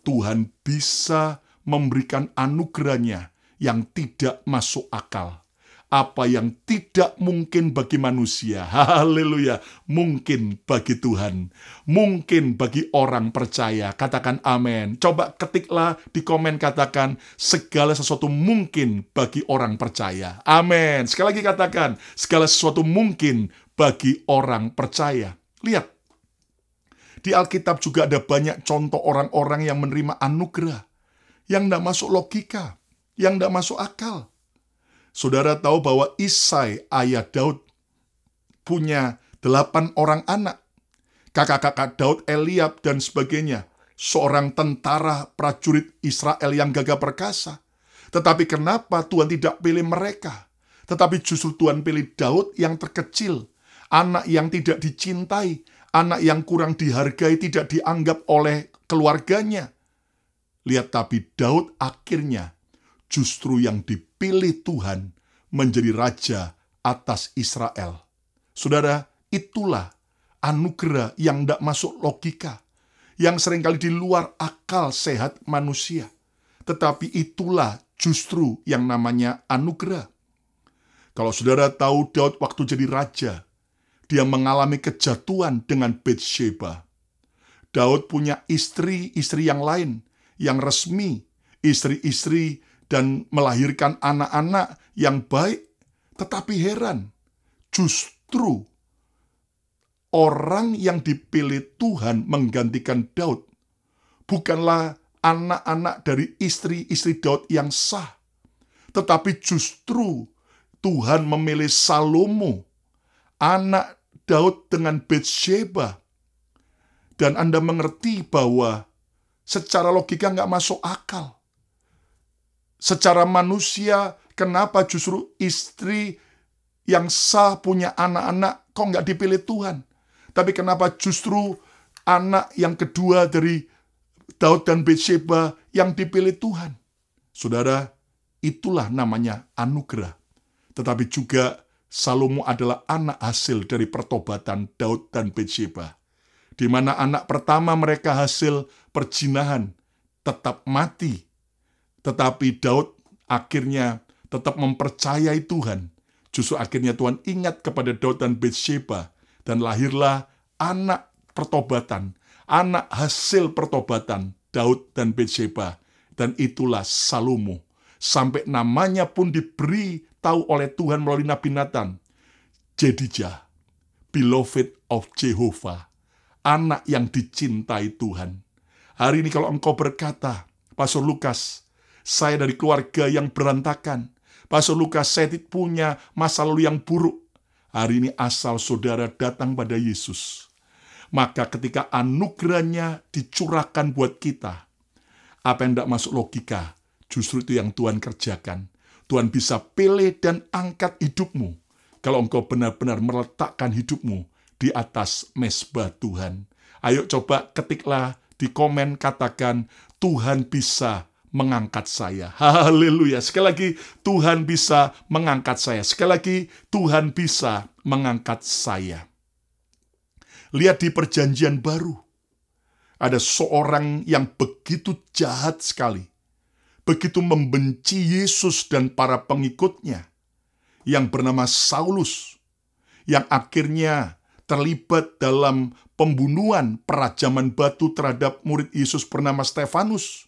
Tuhan bisa memberikan anugerahnya yang tidak masuk akal. Apa yang tidak mungkin bagi manusia, haleluya, mungkin bagi Tuhan, mungkin bagi orang percaya. Katakan amin. Coba ketiklah di komen, katakan segala sesuatu mungkin bagi orang percaya. Amin. Sekali lagi katakan segala sesuatu mungkin bagi orang percaya. Lihat, di Alkitab juga ada banyak contoh orang-orang yang menerima anugerah, yang tidak masuk logika, yang tidak masuk akal. Saudara tahu bahwa Isai, ayah Daud, punya 8 orang anak. Kakak-kakak Daud, Eliab, dan sebagainya. Seorang tentara prajurit Israel yang gagah perkasa. Tetapi kenapa Tuhan tidak pilih mereka? Tetapi justru Tuhan pilih Daud yang terkecil, anak yang tidak dicintai, anak yang kurang dihargai, tidak dianggap oleh keluarganya. Lihat, tapi Daud akhirnya justru yang dipilih Tuhan menjadi raja atas Israel. Saudara, itulah anugerah yang tidak masuk logika, yang seringkali di luar akal sehat manusia. Tetapi itulah justru yang namanya anugerah. Kalau saudara tahu Daud waktu jadi raja, dia mengalami kejatuhan dengan Batsheba. Daud punya istri-istri yang lain, yang resmi, istri-istri dan melahirkan anak-anak yang baik. Tetapi heran, justru orang yang dipilih Tuhan menggantikan Daud bukanlah anak-anak dari istri-istri Daud yang sah, tetapi justru Tuhan memilih Salomo, anak Daud dengan Batsheba. Dan Anda mengerti bahwa secara logika nggak masuk akal. Secara manusia, kenapa justru istri yang sah punya anak-anak kok nggak dipilih Tuhan? Tapi kenapa justru anak yang kedua dari Daud dan Batsheba yang dipilih Tuhan? Saudara, itulah namanya anugerah. Tetapi juga Salomo adalah anak hasil dari pertobatan Daud dan Batsheba, di mana anak pertama mereka hasil perzinahan tetap mati. Tetapi Daud akhirnya tetap mempercayai Tuhan. Justru akhirnya Tuhan ingat kepada Daud dan Batsheba, dan lahirlah anak pertobatan, anak hasil pertobatan Daud dan Batsheba, dan itulah Salomo. Sampai namanya pun diberi tahu oleh Tuhan melalui Nabi Nathan, Jedijah, beloved of Jehovah, anak yang dicintai Tuhan. Hari ini kalau engkau berkata, Pastor Lukas, saya dari keluarga yang berantakan. Pastor Lukas, saya punya masa lalu yang buruk. Hari ini asal saudara datang pada Yesus, maka ketika anugerahnya dicurahkan buat kita, apa yang tidak masuk logika, justru itu yang Tuhan kerjakan. Tuhan bisa pilih dan angkat hidupmu kalau engkau benar-benar meletakkan hidupmu di atas mezbah Tuhan. Ayo coba ketiklah di komen, katakan, Tuhan bisa mengangkat saya. Haleluya. Sekali lagi, Tuhan bisa mengangkat saya. Sekali lagi, Tuhan bisa mengangkat saya. Lihat di Perjanjian Baru, ada seorang yang begitu jahat sekali, begitu membenci Yesus dan para pengikutnya, yang bernama Saulus, yang akhirnya terlibat dalam pembunuhan, perajaman batu terhadap murid Yesus bernama Stefanus.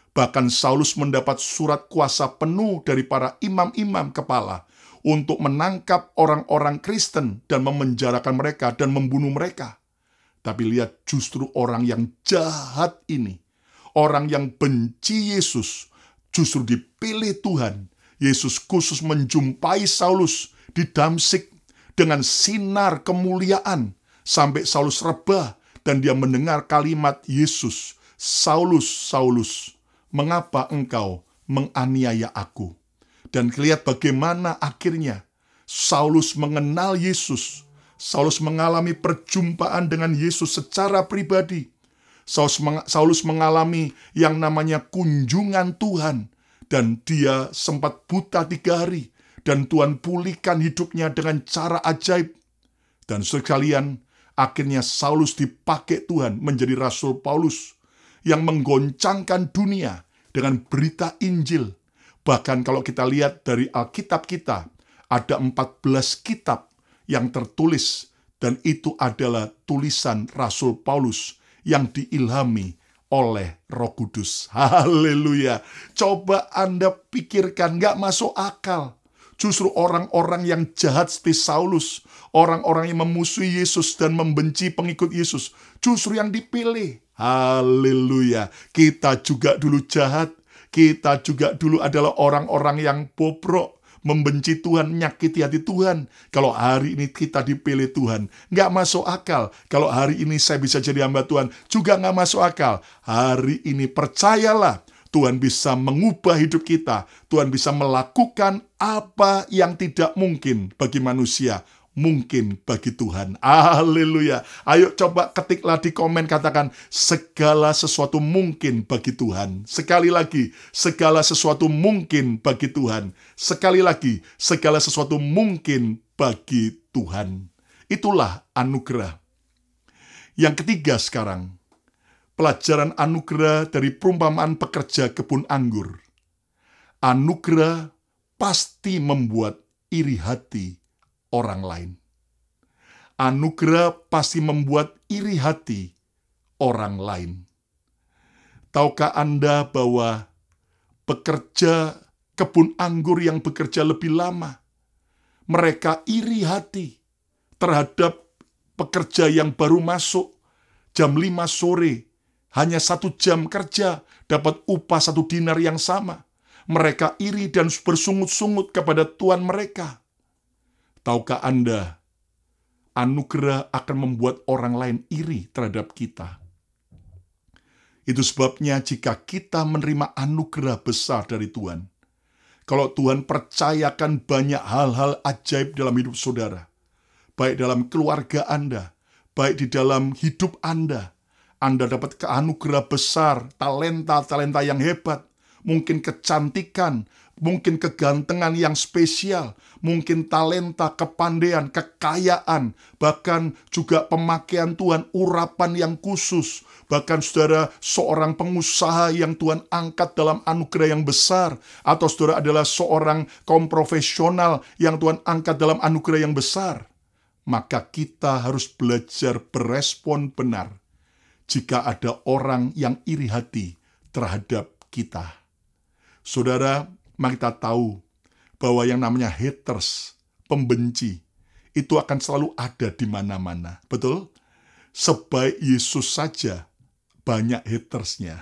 Bahkan Saulus mendapat surat kuasa penuh dari para imam-imam kepala untuk menangkap orang-orang Kristen dan memenjarakan mereka dan membunuh mereka. Tapi lihat, justru orang yang jahat ini, orang yang benci Yesus, justru dipilih Tuhan. Yesus khusus menjumpai Saulus di Damsik dengan sinar kemuliaan, sampai Saulus rebah dan dia mendengar kalimat Yesus, Saulus, Saulus, mengapa engkau menganiaya aku? Dan lihat bagaimana akhirnya Saulus mengenal Yesus. Saulus mengalami perjumpaan dengan Yesus secara pribadi. Saulus mengalami yang namanya kunjungan Tuhan. Dan dia sempat buta 3 hari. Dan Tuhan pulihkan hidupnya dengan cara ajaib. Dan sekalian, akhirnya Saulus dipakai Tuhan menjadi Rasul Paulus yang menggoncangkan dunia dengan berita Injil. Bahkan kalau kita lihat dari Alkitab kita, ada 14 kitab yang tertulis, dan itu adalah tulisan Rasul Paulus yang diilhami oleh Roh Kudus. Haleluya. Coba Anda pikirkan, gak masuk akal. Justru orang-orang yang jahat seperti Saulus, orang-orang yang memusuhi Yesus dan membenci pengikut Yesus, justru yang dipilih. Haleluya. Kita juga dulu jahat. Kita juga dulu adalah orang-orang yang bobrok, membenci Tuhan, menyakiti hati Tuhan. Kalau hari ini kita dipilih Tuhan, nggak masuk akal. Kalau hari ini saya bisa jadi hamba Tuhan, juga nggak masuk akal. Hari ini percayalah, Tuhan bisa mengubah hidup kita. Tuhan bisa melakukan apa yang tidak mungkin bagi manusia, mungkin bagi Tuhan. Haleluya. Ayo coba ketiklah di komen, katakan, segala sesuatu mungkin bagi Tuhan. Sekali lagi, segala sesuatu mungkin bagi Tuhan. Sekali lagi, segala sesuatu mungkin bagi Tuhan. Itulah anugerah. Yang ketiga sekarang, pelajaran anugerah dari perumpamaan pekerja kebun anggur. Anugerah pasti membuat iri hati orang lain. Anugerah pasti membuat iri hati orang lain. Tahukah Anda bahwa pekerja kebun anggur yang bekerja lebih lama, mereka iri hati terhadap pekerja yang baru masuk jam 5 sore, hanya 1 jam kerja, dapat upah 1 dinar yang sama. Mereka iri dan bersungut-sungut kepada tuan mereka. Tahukah Anda, anugerah akan membuat orang lain iri terhadap kita. Itu sebabnya jika kita menerima anugerah besar dari Tuhan, kalau Tuhan percayakan banyak hal-hal ajaib dalam hidup saudara, baik dalam keluarga Anda, baik di dalam hidup Anda dapat anugerah besar, talenta-talenta yang hebat, mungkin kecantikan, mungkin kegantengan yang spesial, mungkin talenta, kepandaian, kekayaan, bahkan juga pemakaian Tuhan, urapan yang khusus, bahkan saudara seorang pengusaha yang Tuhan angkat dalam anugerah yang besar, atau saudara adalah seorang kaum profesional yang Tuhan angkat dalam anugerah yang besar, maka kita harus belajar berespon benar jika ada orang yang iri hati terhadap kita. Saudara, mari kita tahu bahwa yang namanya haters, pembenci, itu akan selalu ada di mana-mana. Betul? Sebaik Yesus saja banyak hatersnya.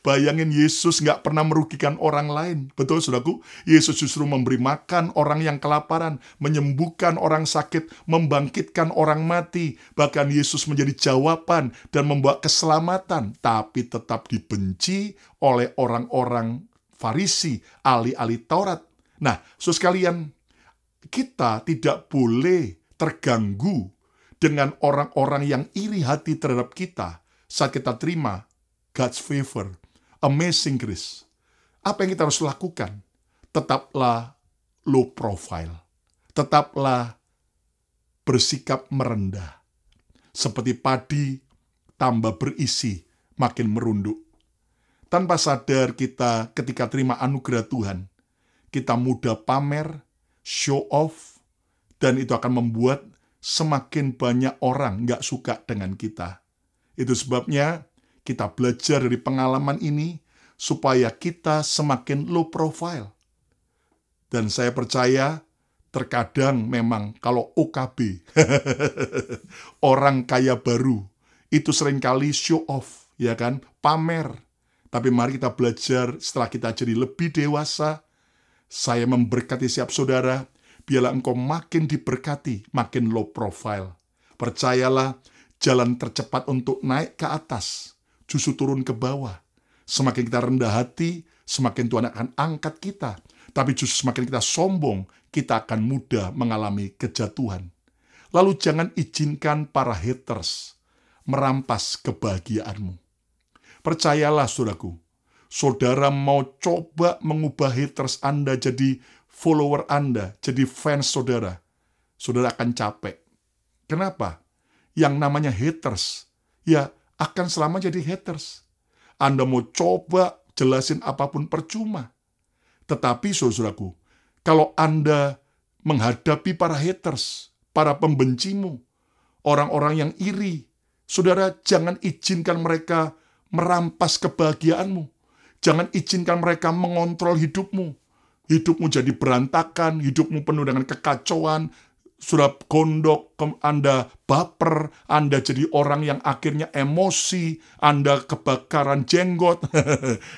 Bayangin, Yesus nggak pernah merugikan orang lain. Betul, saudaraku? Yesus justru memberi makan orang yang kelaparan, menyembuhkan orang sakit, membangkitkan orang mati. Bahkan Yesus menjadi jawaban dan membawa keselamatan, tapi tetap dibenci oleh orang-orang Farisi, ahli-ahli Taurat. Nah, saudara sekalian, kita tidak boleh terganggu dengan orang-orang yang iri hati terhadap kita saat kita terima God's favor, amazing grace. Apa yang kita harus lakukan? Tetaplah low profile. Tetaplah bersikap merendah. Seperti padi tambah berisi, makin merunduk. Tanpa sadar kita ketika terima anugerah Tuhan, kita mudah pamer, show off, dan itu akan membuat semakin banyak orang nggak suka dengan kita. Itu sebabnya kita belajar dari pengalaman ini supaya kita semakin low profile. Dan saya percaya terkadang memang kalau OKB, orang kaya baru, itu seringkali show off, ya kan, pamer. Tapi mari kita belajar setelah kita jadi lebih dewasa. Saya memberkati siap saudara, biarlah engkau makin diberkati, makin low profile. Percayalah, jalan tercepat untuk naik ke atas justru turun ke bawah. Semakin kita rendah hati, semakin Tuhan akan angkat kita. Tapi justru semakin kita sombong, kita akan mudah mengalami kejatuhan. Lalu jangan izinkan para haters merampas kebahagiaanmu. Percayalah saudaraku, saudara mau coba mengubah haters Anda jadi follower Anda, jadi fans saudara, saudara akan capek. Kenapa? Yang namanya haters, ya akan selama jadi haters. Anda mau coba jelasin apapun percuma. Tetapi saudaraku, kalau Anda menghadapi para haters, para pembencimu, orang-orang yang iri, saudara jangan izinkan mereka merampas kebahagiaanmu. Jangan izinkan mereka mengontrol hidupmu. Hidupmu jadi berantakan, hidupmu penuh dengan kekacauan, sudah gondok, Anda baper, Anda jadi orang yang akhirnya emosi, Anda kebakaran jenggot,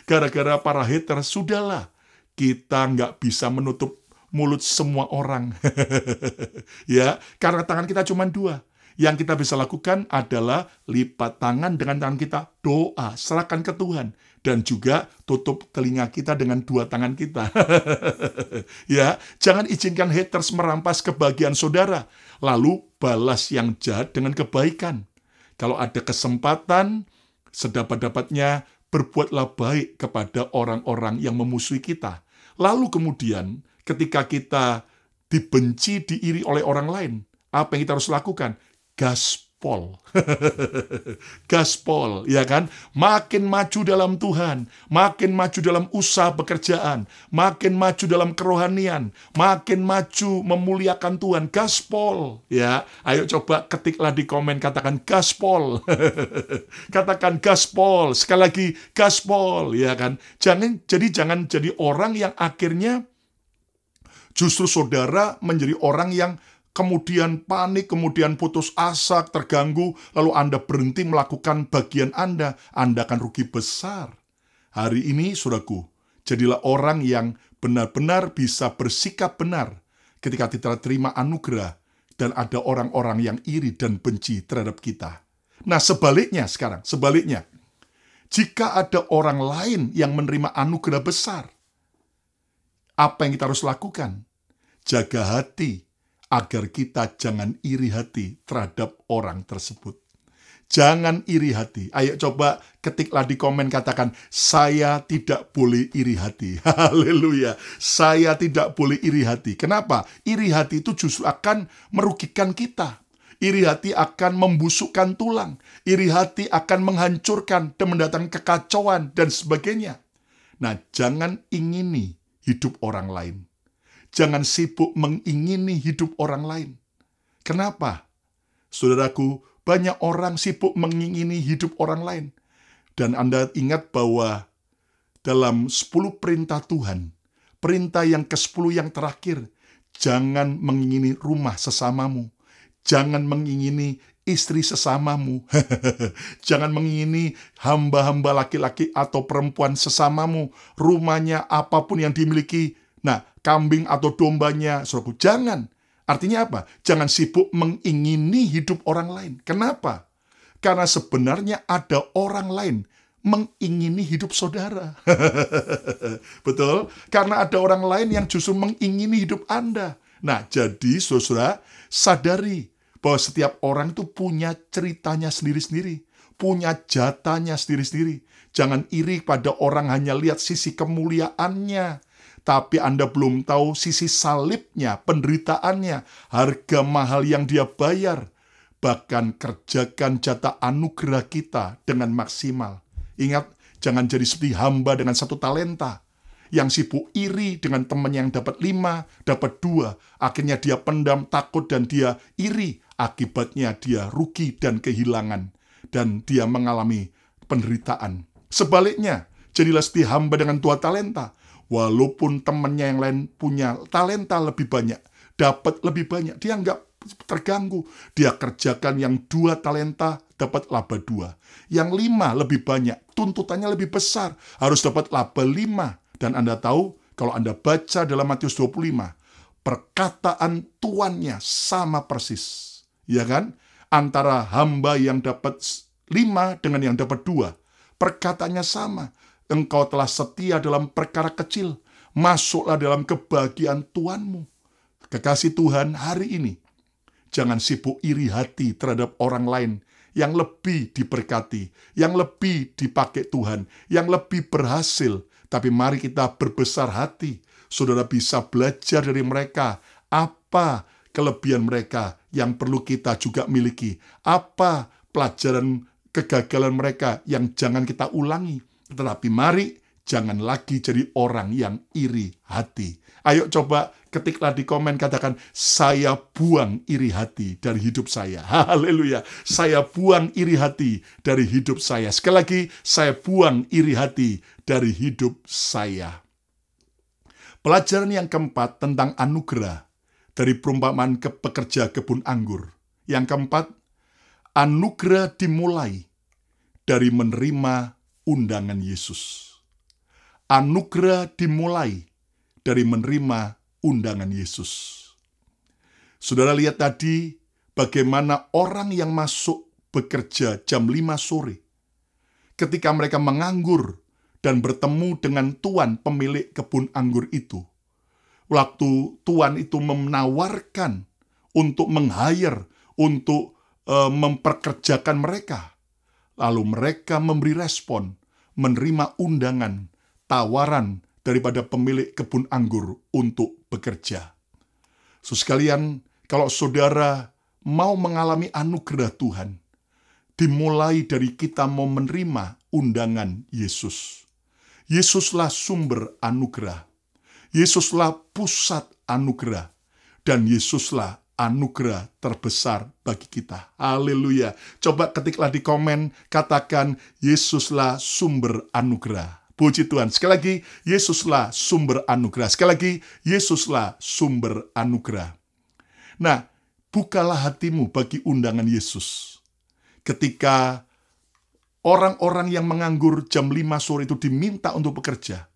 gara-gara para haters. Sudahlah, kita nggak bisa menutup mulut semua orang. Ya, karena tangan kita cuma dua. Yang kita bisa lakukan adalah lipat tangan dengan tangan kita, doa, serahkan ke Tuhan. Dan juga tutup telinga kita dengan dua tangan kita. Ya, jangan izinkan haters merampas kebahagiaan saudara. Lalu balas yang jahat dengan kebaikan. Kalau ada kesempatan, sedapat-dapatnya berbuatlah baik kepada orang-orang yang memusuhi kita. Lalu kemudian, ketika kita dibenci, diiri oleh orang lain, apa yang kita harus lakukan? Gaspol. Gaspol, ya kan? Makin maju dalam Tuhan, makin maju dalam usaha pekerjaan, makin maju dalam kerohanian, makin maju memuliakan Tuhan. Gaspol, ya. Ayo coba ketiklah di komen, katakan gaspol. Katakan gaspol, sekali lagi gaspol, ya kan? Jangan jadi orang yang akhirnya justru saudara menjadi orang yang kemudian panik, kemudian putus asa, terganggu, lalu Anda berhenti melakukan bagian Anda akan rugi besar. Hari ini, saudaraku, jadilah orang yang benar-benar bisa bersikap benar ketika kita terima anugerah dan ada orang-orang yang iri dan benci terhadap kita. Nah, sebaliknya, jika ada orang lain yang menerima anugerah besar, apa yang kita harus lakukan? Jaga hati, agar kita jangan iri hati terhadap orang tersebut. Jangan iri hati. Ayo coba ketiklah di komen, katakan, saya tidak boleh iri hati. Haleluya. Saya tidak boleh iri hati. Kenapa? Iri hati itu justru akan merugikan kita. Iri hati akan membusukkan tulang. Iri hati akan menghancurkan dan mendatangkan kekacauan dan sebagainya. Nah, jangan ingini hidup orang lain. Jangan sibuk mengingini hidup orang lain. Kenapa? Saudaraku, banyak orang sibuk mengingini hidup orang lain. Dan Anda ingat bahwa dalam 10 perintah Tuhan, perintah yang ke-10 yang terakhir, jangan mengingini rumah sesamamu. Jangan mengingini istri sesamamu. Jangan mengingini hamba-hamba laki-laki atau perempuan sesamamu. Rumahnya, apapun yang dimiliki. Nah, kambing atau dombanya, saudaraku, jangan. Artinya apa? Jangan sibuk mengingini hidup orang lain. Kenapa? Karena sebenarnya ada orang lain mengingini hidup saudara. Betul? Karena ada orang lain yang justru mengingini hidup Anda. Nah, jadi saudara, sadari bahwa setiap orang itu punya ceritanya sendiri-sendiri. Punya jatahnya sendiri-sendiri. Jangan iri pada orang hanya lihat sisi kemuliaannya. Tapi Anda belum tahu sisi salibnya, penderitaannya, harga mahal yang dia bayar. Bahkan kerjakan jatah anugerah kita dengan maksimal. Ingat, jangan jadi seperti hamba dengan 1 talenta. Yang sibuk iri dengan teman yang dapat 5, dapat 2. Akhirnya dia pendam, takut, dan dia iri. Akibatnya dia rugi dan kehilangan. Dan dia mengalami penderitaan. Sebaliknya, jadilah seperti hamba dengan 2 talenta. Walaupun temannya yang lain punya talenta lebih banyak, dapat lebih banyak, dia nggak terganggu. Dia kerjakan yang 2 talenta, dapat laba 2. Yang 5 lebih banyak, tuntutannya lebih besar, harus dapat laba 5. Dan Anda tahu, kalau Anda baca dalam Matius 25, perkataan tuannya sama persis. Ya kan? Antara hamba yang dapat 5 dengan yang dapat 2. Perkataannya sama. Engkau telah setia dalam perkara kecil, masuklah dalam kebahagiaan Tuhanmu. Kekasih Tuhan, hari ini jangan sibuk iri hati terhadap orang lain yang lebih diberkati, yang lebih dipakai Tuhan, yang lebih berhasil. Tapi mari kita berbesar hati. Saudara bisa belajar dari mereka apa kelebihan mereka yang perlu kita juga miliki. Apa pelajaran kegagalan mereka yang jangan kita ulangi. Tetapi mari jangan lagi jadi orang yang iri hati. Ayo coba ketiklah di komen, katakan, saya buang iri hati dari hidup saya. Haleluya. Saya buang iri hati dari hidup saya. Sekali lagi, saya buang iri hati dari hidup saya. Pelajaran yang keempat tentang anugerah dari perumpamaan pekerja kebun anggur. Yang keempat, anugerah dimulai dari menerima undangan Yesus. Anugerah dimulai dari menerima undangan Yesus. Saudara lihat tadi bagaimana orang yang masuk bekerja jam 5 sore. Ketika mereka menganggur dan bertemu dengan tuan pemilik kebun anggur itu. Waktu tuan itu menawarkan untuk meng-hire, untuk memperkerjakan mereka. Lalu mereka memberi respon, menerima undangan, tawaran daripada pemilik kebun anggur untuk bekerja. Sekalian, kalau saudara mau mengalami anugerah Tuhan, dimulai dari kita mau menerima undangan Yesus. Yesuslah sumber anugerah. Yesuslah pusat anugerah. Dan Yesuslah anugerah terbesar bagi kita. Haleluya. Coba ketiklah di komen, katakan, Yesuslah sumber anugerah. Puji Tuhan. Sekali lagi, Yesuslah sumber anugerah. Sekali lagi, Yesuslah sumber anugerah. Nah, bukalah hatimu bagi undangan Yesus. Ketika orang-orang yang menganggur jam 5 sore itu diminta untuk bekerja,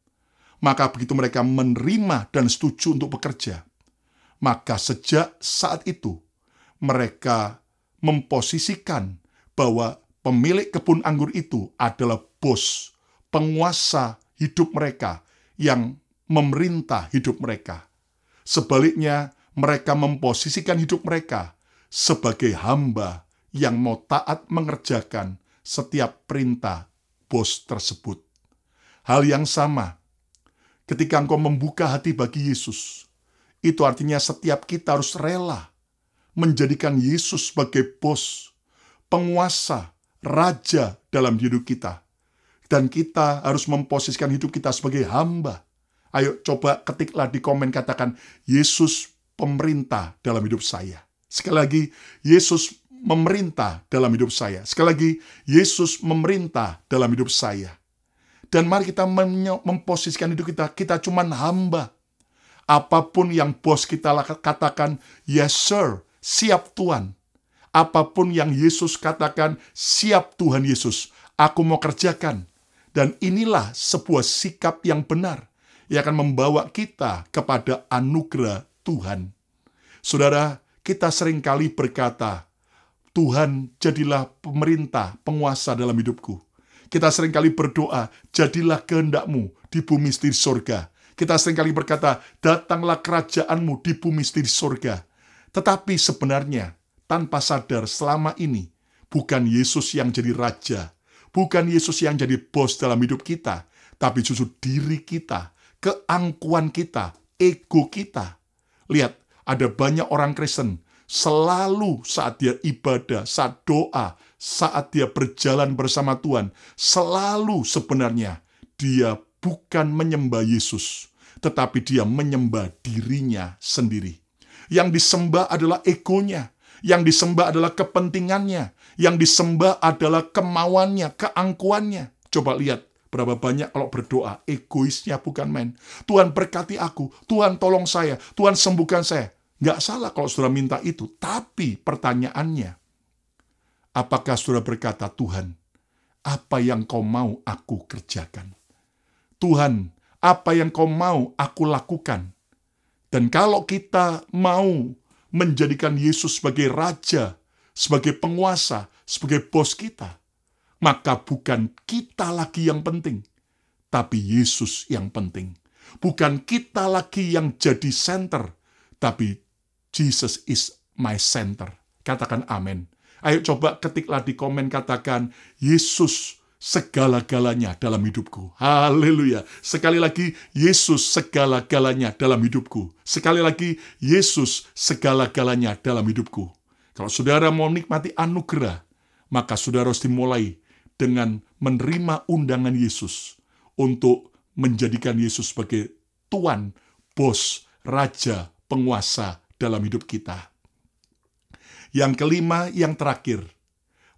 maka begitu mereka menerima dan setuju untuk bekerja, maka sejak saat itu mereka memposisikan bahwa pemilik kebun anggur itu adalah bos, penguasa hidup mereka yang memerintah hidup mereka. Sebaliknya, mereka memposisikan hidup mereka sebagai hamba yang mau taat mengerjakan setiap perintah bos tersebut. Hal yang sama, ketika engkau membuka hati bagi Yesus, itu artinya setiap kita harus rela menjadikan Yesus sebagai bos, penguasa, raja dalam hidup kita. Dan kita harus memposisikan hidup kita sebagai hamba. Ayo coba ketiklah di komen, katakan, Yesus pemerintah dalam hidup saya. Sekali lagi, Yesus memerintah dalam hidup saya. Sekali lagi, Yesus memerintah dalam hidup saya. Dan mari kita memposisikan hidup kita cuman hamba. Apapun yang bos kita katakan, yes sir, siap Tuhan. Apapun yang Yesus katakan, siap Tuhan Yesus, aku mau kerjakan. Dan inilah sebuah sikap yang benar, yang akan membawa kita kepada anugerah Tuhan. Saudara, kita seringkali berkata, Tuhan jadilah pemerintah, penguasa dalam hidupku. Kita seringkali berdoa, jadilah kehendak-Mu di bumi seperti di surga. Kita seringkali berkata, datanglah kerajaan-Mu di bumi seperti di surga. Tetapi sebenarnya, tanpa sadar selama ini, bukan Yesus yang jadi raja, bukan Yesus yang jadi bos dalam hidup kita, tapi justru diri kita, keangkuhan kita, ego kita. Lihat, ada banyak orang Kristen, selalu saat dia ibadah, saat doa, saat dia berjalan bersama Tuhan, selalu sebenarnya dia bukan menyembah Yesus, tetapi dia menyembah dirinya sendiri. Yang disembah adalah egonya, yang disembah adalah kepentingannya, yang disembah adalah kemauannya, keangkuhannya. Coba lihat berapa banyak kalau berdoa, egoisnya bukan main. Tuhan berkati aku, Tuhan tolong saya, Tuhan sembuhkan saya. Nggak salah kalau saudara minta itu, tapi pertanyaannya, apakah saudara berkata, Tuhan, apa yang kau mau aku kerjakan? Tuhan, apa yang kau mau aku lakukan? Dan kalau kita mau menjadikan Yesus sebagai raja, sebagai penguasa, sebagai bos kita, maka bukan kita lagi yang penting, tapi Yesus yang penting. Bukan kita lagi yang jadi center, tapi Jesus is my center. Katakan amin. Ayo coba ketiklah di komen, katakan, Yesus segala-galanya dalam hidupku. Haleluya. Sekali lagi, Yesus segala-galanya dalam hidupku. Sekali lagi, Yesus segala-galanya dalam hidupku. Kalau saudara mau nikmati anugerah, maka saudara harus dimulai dengan menerima undangan Yesus untuk menjadikan Yesus sebagai Tuan, Bos, Raja, Penguasa dalam hidup kita. Yang kelima, yang terakhir,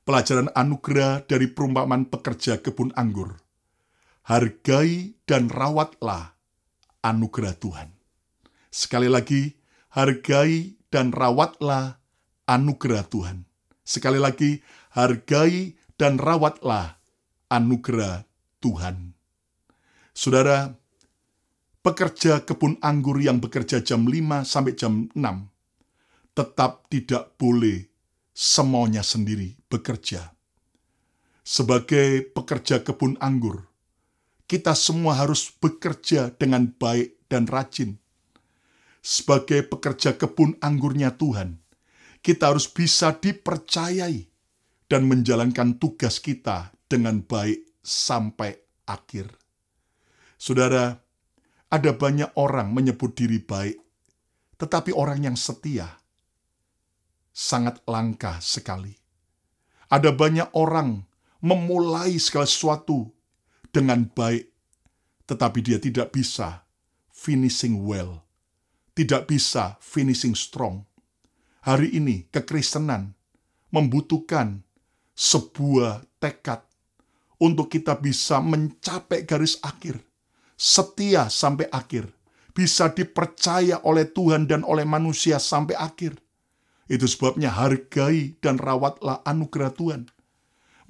pelajaran anugerah dari perumpamaan pekerja kebun anggur. Hargai dan rawatlah anugerah Tuhan. Sekali lagi, hargai dan rawatlah anugerah Tuhan. Sekali lagi, hargai dan rawatlah anugerah Tuhan. Saudara, pekerja kebun anggur yang bekerja jam 5 sampai jam 6 tetap tidak boleh semaunya sendiri bekerja. Sebagai pekerja kebun anggur, kita semua harus bekerja dengan baik dan rajin. Sebagai pekerja kebun anggurnya Tuhan, kita harus bisa dipercayai dan menjalankan tugas kita dengan baik sampai akhir. Saudara, ada banyak orang menyebut diri baik, tetapi orang yang setia sangat langka sekali. Ada banyak orang memulai segala sesuatu dengan baik, tetapi dia tidak bisa finishing well, tidak bisa finishing strong. Hari ini kekristenan membutuhkan sebuah tekad untuk kita bisa mencapai garis akhir, setia sampai akhir, bisa dipercaya oleh Tuhan dan oleh manusia sampai akhir. Itu sebabnya hargai dan rawatlah anugerah Tuhan.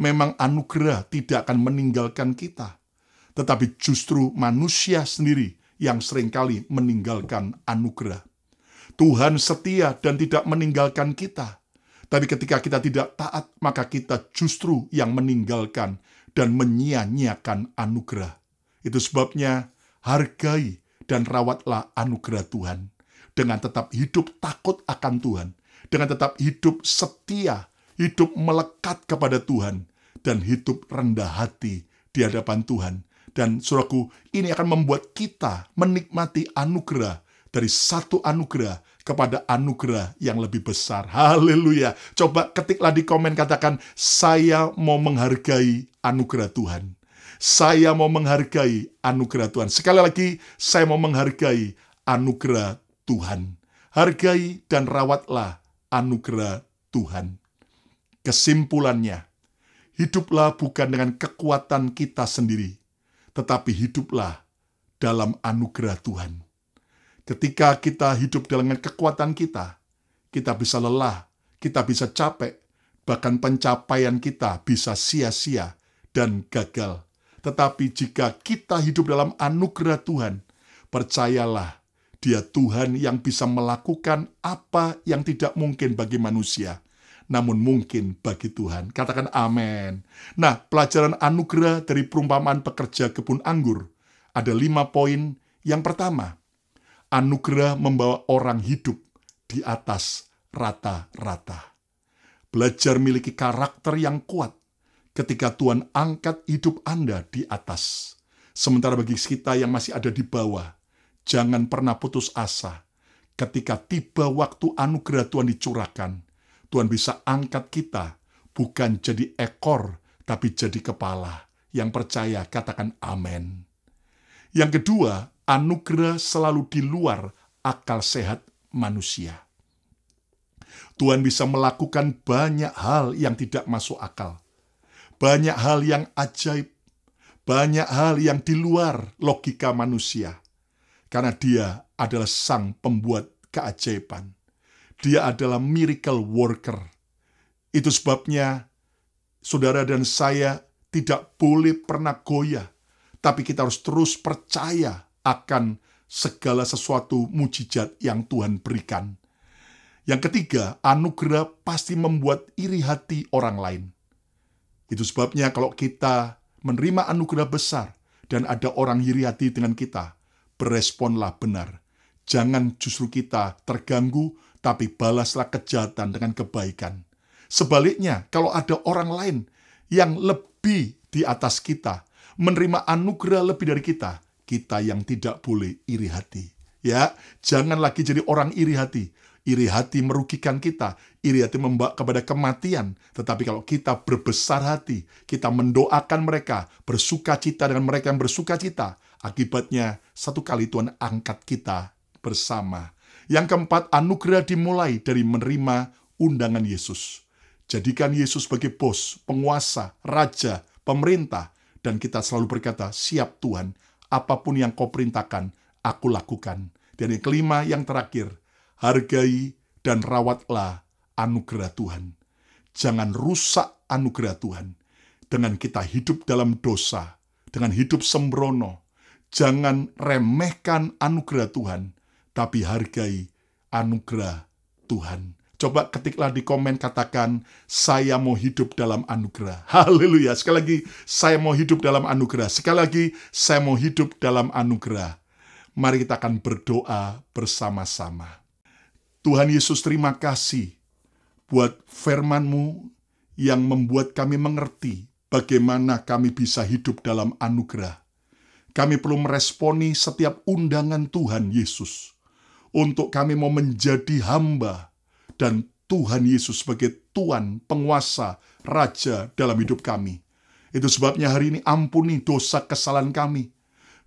Memang anugerah tidak akan meninggalkan kita, tetapi justru manusia sendiri yang seringkali meninggalkan anugerah. Tuhan setia dan tidak meninggalkan kita, tapi ketika kita tidak taat, maka kita justru yang meninggalkan dan menyia-nyiakan anugerah. Itu sebabnya hargai dan rawatlah anugerah Tuhan, dengan tetap hidup takut akan Tuhan, dengan tetap hidup setia, hidup melekat kepada Tuhan, dan hidup rendah hati di hadapan Tuhan. Dan saudaraku, ini akan membuat kita menikmati anugerah dari satu anugerah kepada anugerah yang lebih besar. Haleluya. Coba ketiklah di komen, katakan, saya mau menghargai anugerah Tuhan. Saya mau menghargai anugerah Tuhan. Sekali lagi, saya mau menghargai anugerah Tuhan. Hargai dan rawatlah anugerah Tuhan. Kesimpulannya, hiduplah bukan dengan kekuatan kita sendiri, tetapi hiduplah dalam anugerah Tuhan. Ketika kita hidup dengan kekuatan kita bisa lelah, kita bisa capek, bahkan pencapaian kita bisa sia-sia dan gagal. Tetapi jika kita hidup dalam anugerah Tuhan, percayalah, Dia Tuhan yang bisa melakukan apa yang tidak mungkin bagi manusia, namun mungkin bagi Tuhan. Katakan amin. Nah, pelajaran anugerah dari perumpamaan pekerja kebun anggur ada 5 poin. Yang pertama, anugerah membawa orang hidup di atas rata-rata. Belajar miliki karakter yang kuat ketika Tuhan angkat hidup Anda di atas. Sementara bagi kita yang masih ada di bawah, jangan pernah putus asa. Ketika tiba waktu anugerah Tuhan dicurahkan, Tuhan bisa angkat kita, bukan jadi ekor, tapi jadi kepala. Yang percaya, katakan amin. Yang kedua, anugerah selalu di luar akal sehat manusia. Tuhan bisa melakukan banyak hal yang tidak masuk akal. Banyak hal yang ajaib. Banyak hal yang di luar logika manusia. Karena Dia adalah sang pembuat keajaiban. Dia adalah miracle worker. Itu sebabnya saudara dan saya tidak boleh pernah goyah, tapi kita harus terus percaya akan segala sesuatu mujizat yang Tuhan berikan. Yang ketiga, anugerah pasti membuat iri hati orang lain. Itu sebabnya kalau kita menerima anugerah besar dan ada orang iri hati dengan kita, beresponlah benar. Jangan justru kita terganggu, tapi balaslah kejahatan dengan kebaikan. Sebaliknya, kalau ada orang lain yang lebih di atas kita, menerima anugerah lebih dari kita, kita yang tidak boleh iri hati. Ya, jangan lagi jadi orang iri hati. Iri hati merugikan kita, iri hati membawa kepada kematian. Tetapi kalau kita berbesar hati, kita mendoakan mereka, bersuka cita dengan mereka yang bersuka cita, akibatnya satu kali Tuhan angkat kita bersama. Yang keempat, anugerah dimulai dari menerima undangan Yesus. Jadikan Yesus sebagai bos, penguasa, raja, pemerintah, dan kita selalu berkata, siap Tuhan, apapun yang kau perintahkan, aku lakukan. Dan yang kelima, yang terakhir, hargai dan rawatlah anugerah Tuhan. Jangan rusak anugerah Tuhan dengan kita hidup dalam dosa, dengan hidup sembrono. Jangan remehkan anugerah Tuhan, tapi hargai anugerah Tuhan. Coba ketiklah di komen, katakan, saya mau hidup dalam anugerah. Haleluya. Sekali lagi, saya mau hidup dalam anugerah. Sekali lagi, saya mau hidup dalam anugerah. Mari kita akan berdoa bersama-sama. Tuhan Yesus, terima kasih buat firman-Mu yang membuat kami mengerti bagaimana kami bisa hidup dalam anugerah. Kami perlu meresponi setiap undangan Tuhan Yesus untuk kami mau menjadi hamba dan Tuhan Yesus sebagai Tuhan, penguasa, Raja dalam hidup kami. Itu sebabnya hari ini ampuni dosa kesalahan kami.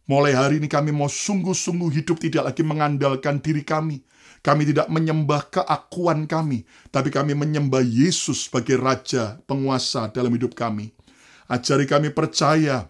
Mulai hari ini kami mau sungguh-sungguh hidup tidak lagi mengandalkan diri kami. Kami tidak menyembah keakuan kami, tapi kami menyembah Yesus sebagai Raja, penguasa dalam hidup kami. Ajari kami percaya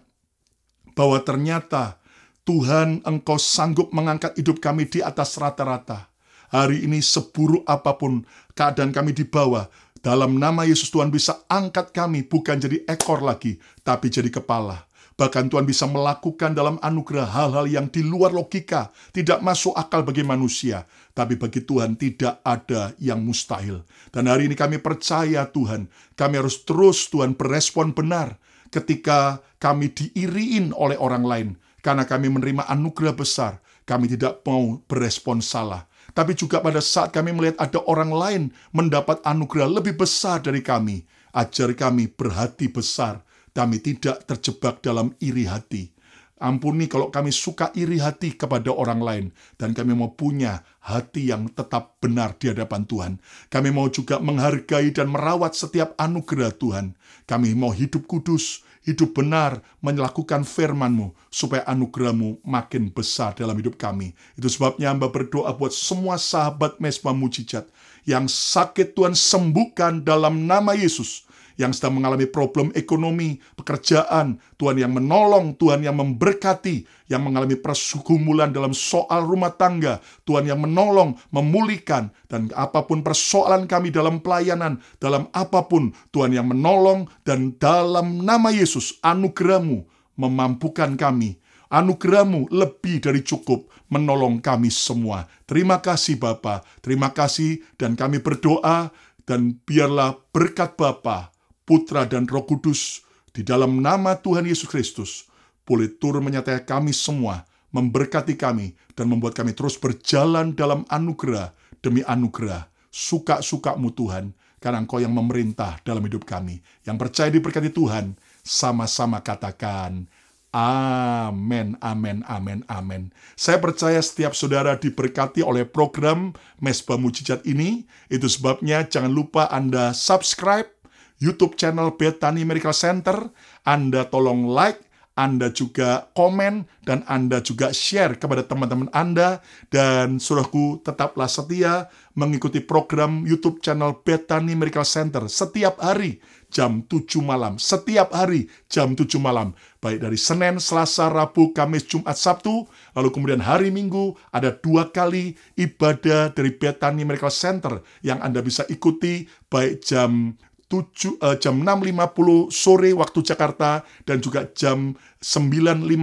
bahwa ternyata Tuhan, Engkau sanggup mengangkat hidup kami di atas rata-rata. Hari ini seburuk apapun keadaan kami di bawah, dalam nama Yesus Tuhan bisa angkat kami bukan jadi ekor lagi, tapi jadi kepala. Bahkan Tuhan bisa melakukan dalam anugerah hal-hal yang di luar logika, tidak masuk akal bagi manusia. Tapi bagi Tuhan tidak ada yang mustahil. Dan hari ini kami percaya Tuhan, kami harus terus Tuhan berespon benar ketika kami diiriin oleh orang lain. Karena kami menerima anugerah besar, kami tidak mau berespon salah. Tapi juga pada saat kami melihat ada orang lain mendapat anugerah lebih besar dari kami, ajar kami berhati besar. Kami tidak terjebak dalam iri hati. Ampuni kalau kami suka iri hati kepada orang lain. Dan kami mau punya hati yang tetap benar di hadapan Tuhan. Kami mau juga menghargai dan merawat setiap anugerah Tuhan. Kami mau hidup kudus, hidup benar, melakukan firman-Mu, supaya anugerah-Mu makin besar dalam hidup kami. Itu sebabnya hamba berdoa buat semua sahabat Mezbah Mujizat yang sakit Tuhan sembuhkan dalam nama Yesus. Yang sedang mengalami problem ekonomi, pekerjaan, Tuhan yang menolong, Tuhan yang memberkati, yang mengalami pergumulan dalam soal rumah tangga, Tuhan yang menolong, memulihkan, dan apapun persoalan kami dalam pelayanan, dalam apapun, Tuhan yang menolong, dan dalam nama Yesus, anugerah-Mu memampukan kami. Anugerah-Mu lebih dari cukup menolong kami semua. Terima kasih Bapa, terima kasih, dan kami berdoa, dan biarlah berkat Bapa, Putra dan Roh Kudus di dalam nama Tuhan Yesus Kristus boleh turun menyertai kami semua, memberkati kami, dan membuat kami terus berjalan dalam anugerah demi anugerah. Suka-suka-Mu Tuhan, karena Engkau yang memerintah dalam hidup kami. Yang percaya diberkati Tuhan, sama-sama katakan, amin, amin, amin, amin. Saya percaya setiap saudara diberkati oleh program Mezbah Mujizat ini. Itu sebabnya jangan lupa Anda subscribe YouTube channel Bethany Miracle Center, Anda tolong like, Anda juga komen, dan Anda juga share kepada teman-teman Anda. Dan saudaraku, tetaplah setia mengikuti program YouTube channel Bethany Miracle Center setiap hari jam 7 malam. Setiap hari jam 7 malam. Baik dari Senin, Selasa, Rabu, Kamis, Jumat, Sabtu. Lalu kemudian hari Minggu ada 2 kali ibadah dari Bethany Miracle Center yang Anda bisa ikuti baik jam 6.50 sore waktu Jakarta dan juga jam 8.50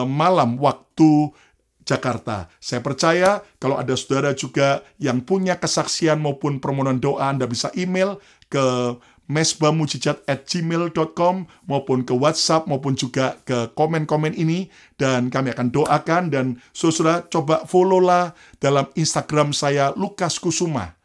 malam waktu Jakarta. Saya percaya kalau ada saudara juga yang punya kesaksian maupun permohonan doa, Anda bisa email ke mesbahmujijat@gmail.com maupun ke WhatsApp maupun juga ke komen-komen ini, dan kami akan doakan. Dan saudara coba follow lah dalam Instagram saya Lukas Kusuma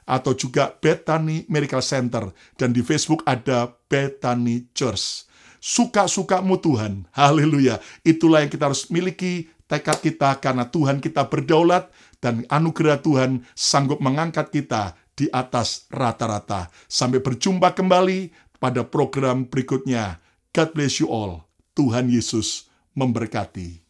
atau juga Bethany Miracle Center, dan di Facebook ada Bethany Church. Suka-sukamu Tuhan, haleluya. Itulah yang kita harus miliki, tekad kita, karena Tuhan kita berdaulat dan anugerah Tuhan sanggup mengangkat kita di atas rata-rata. Sampai berjumpa kembali pada program berikutnya. God bless you all. Tuhan Yesus memberkati.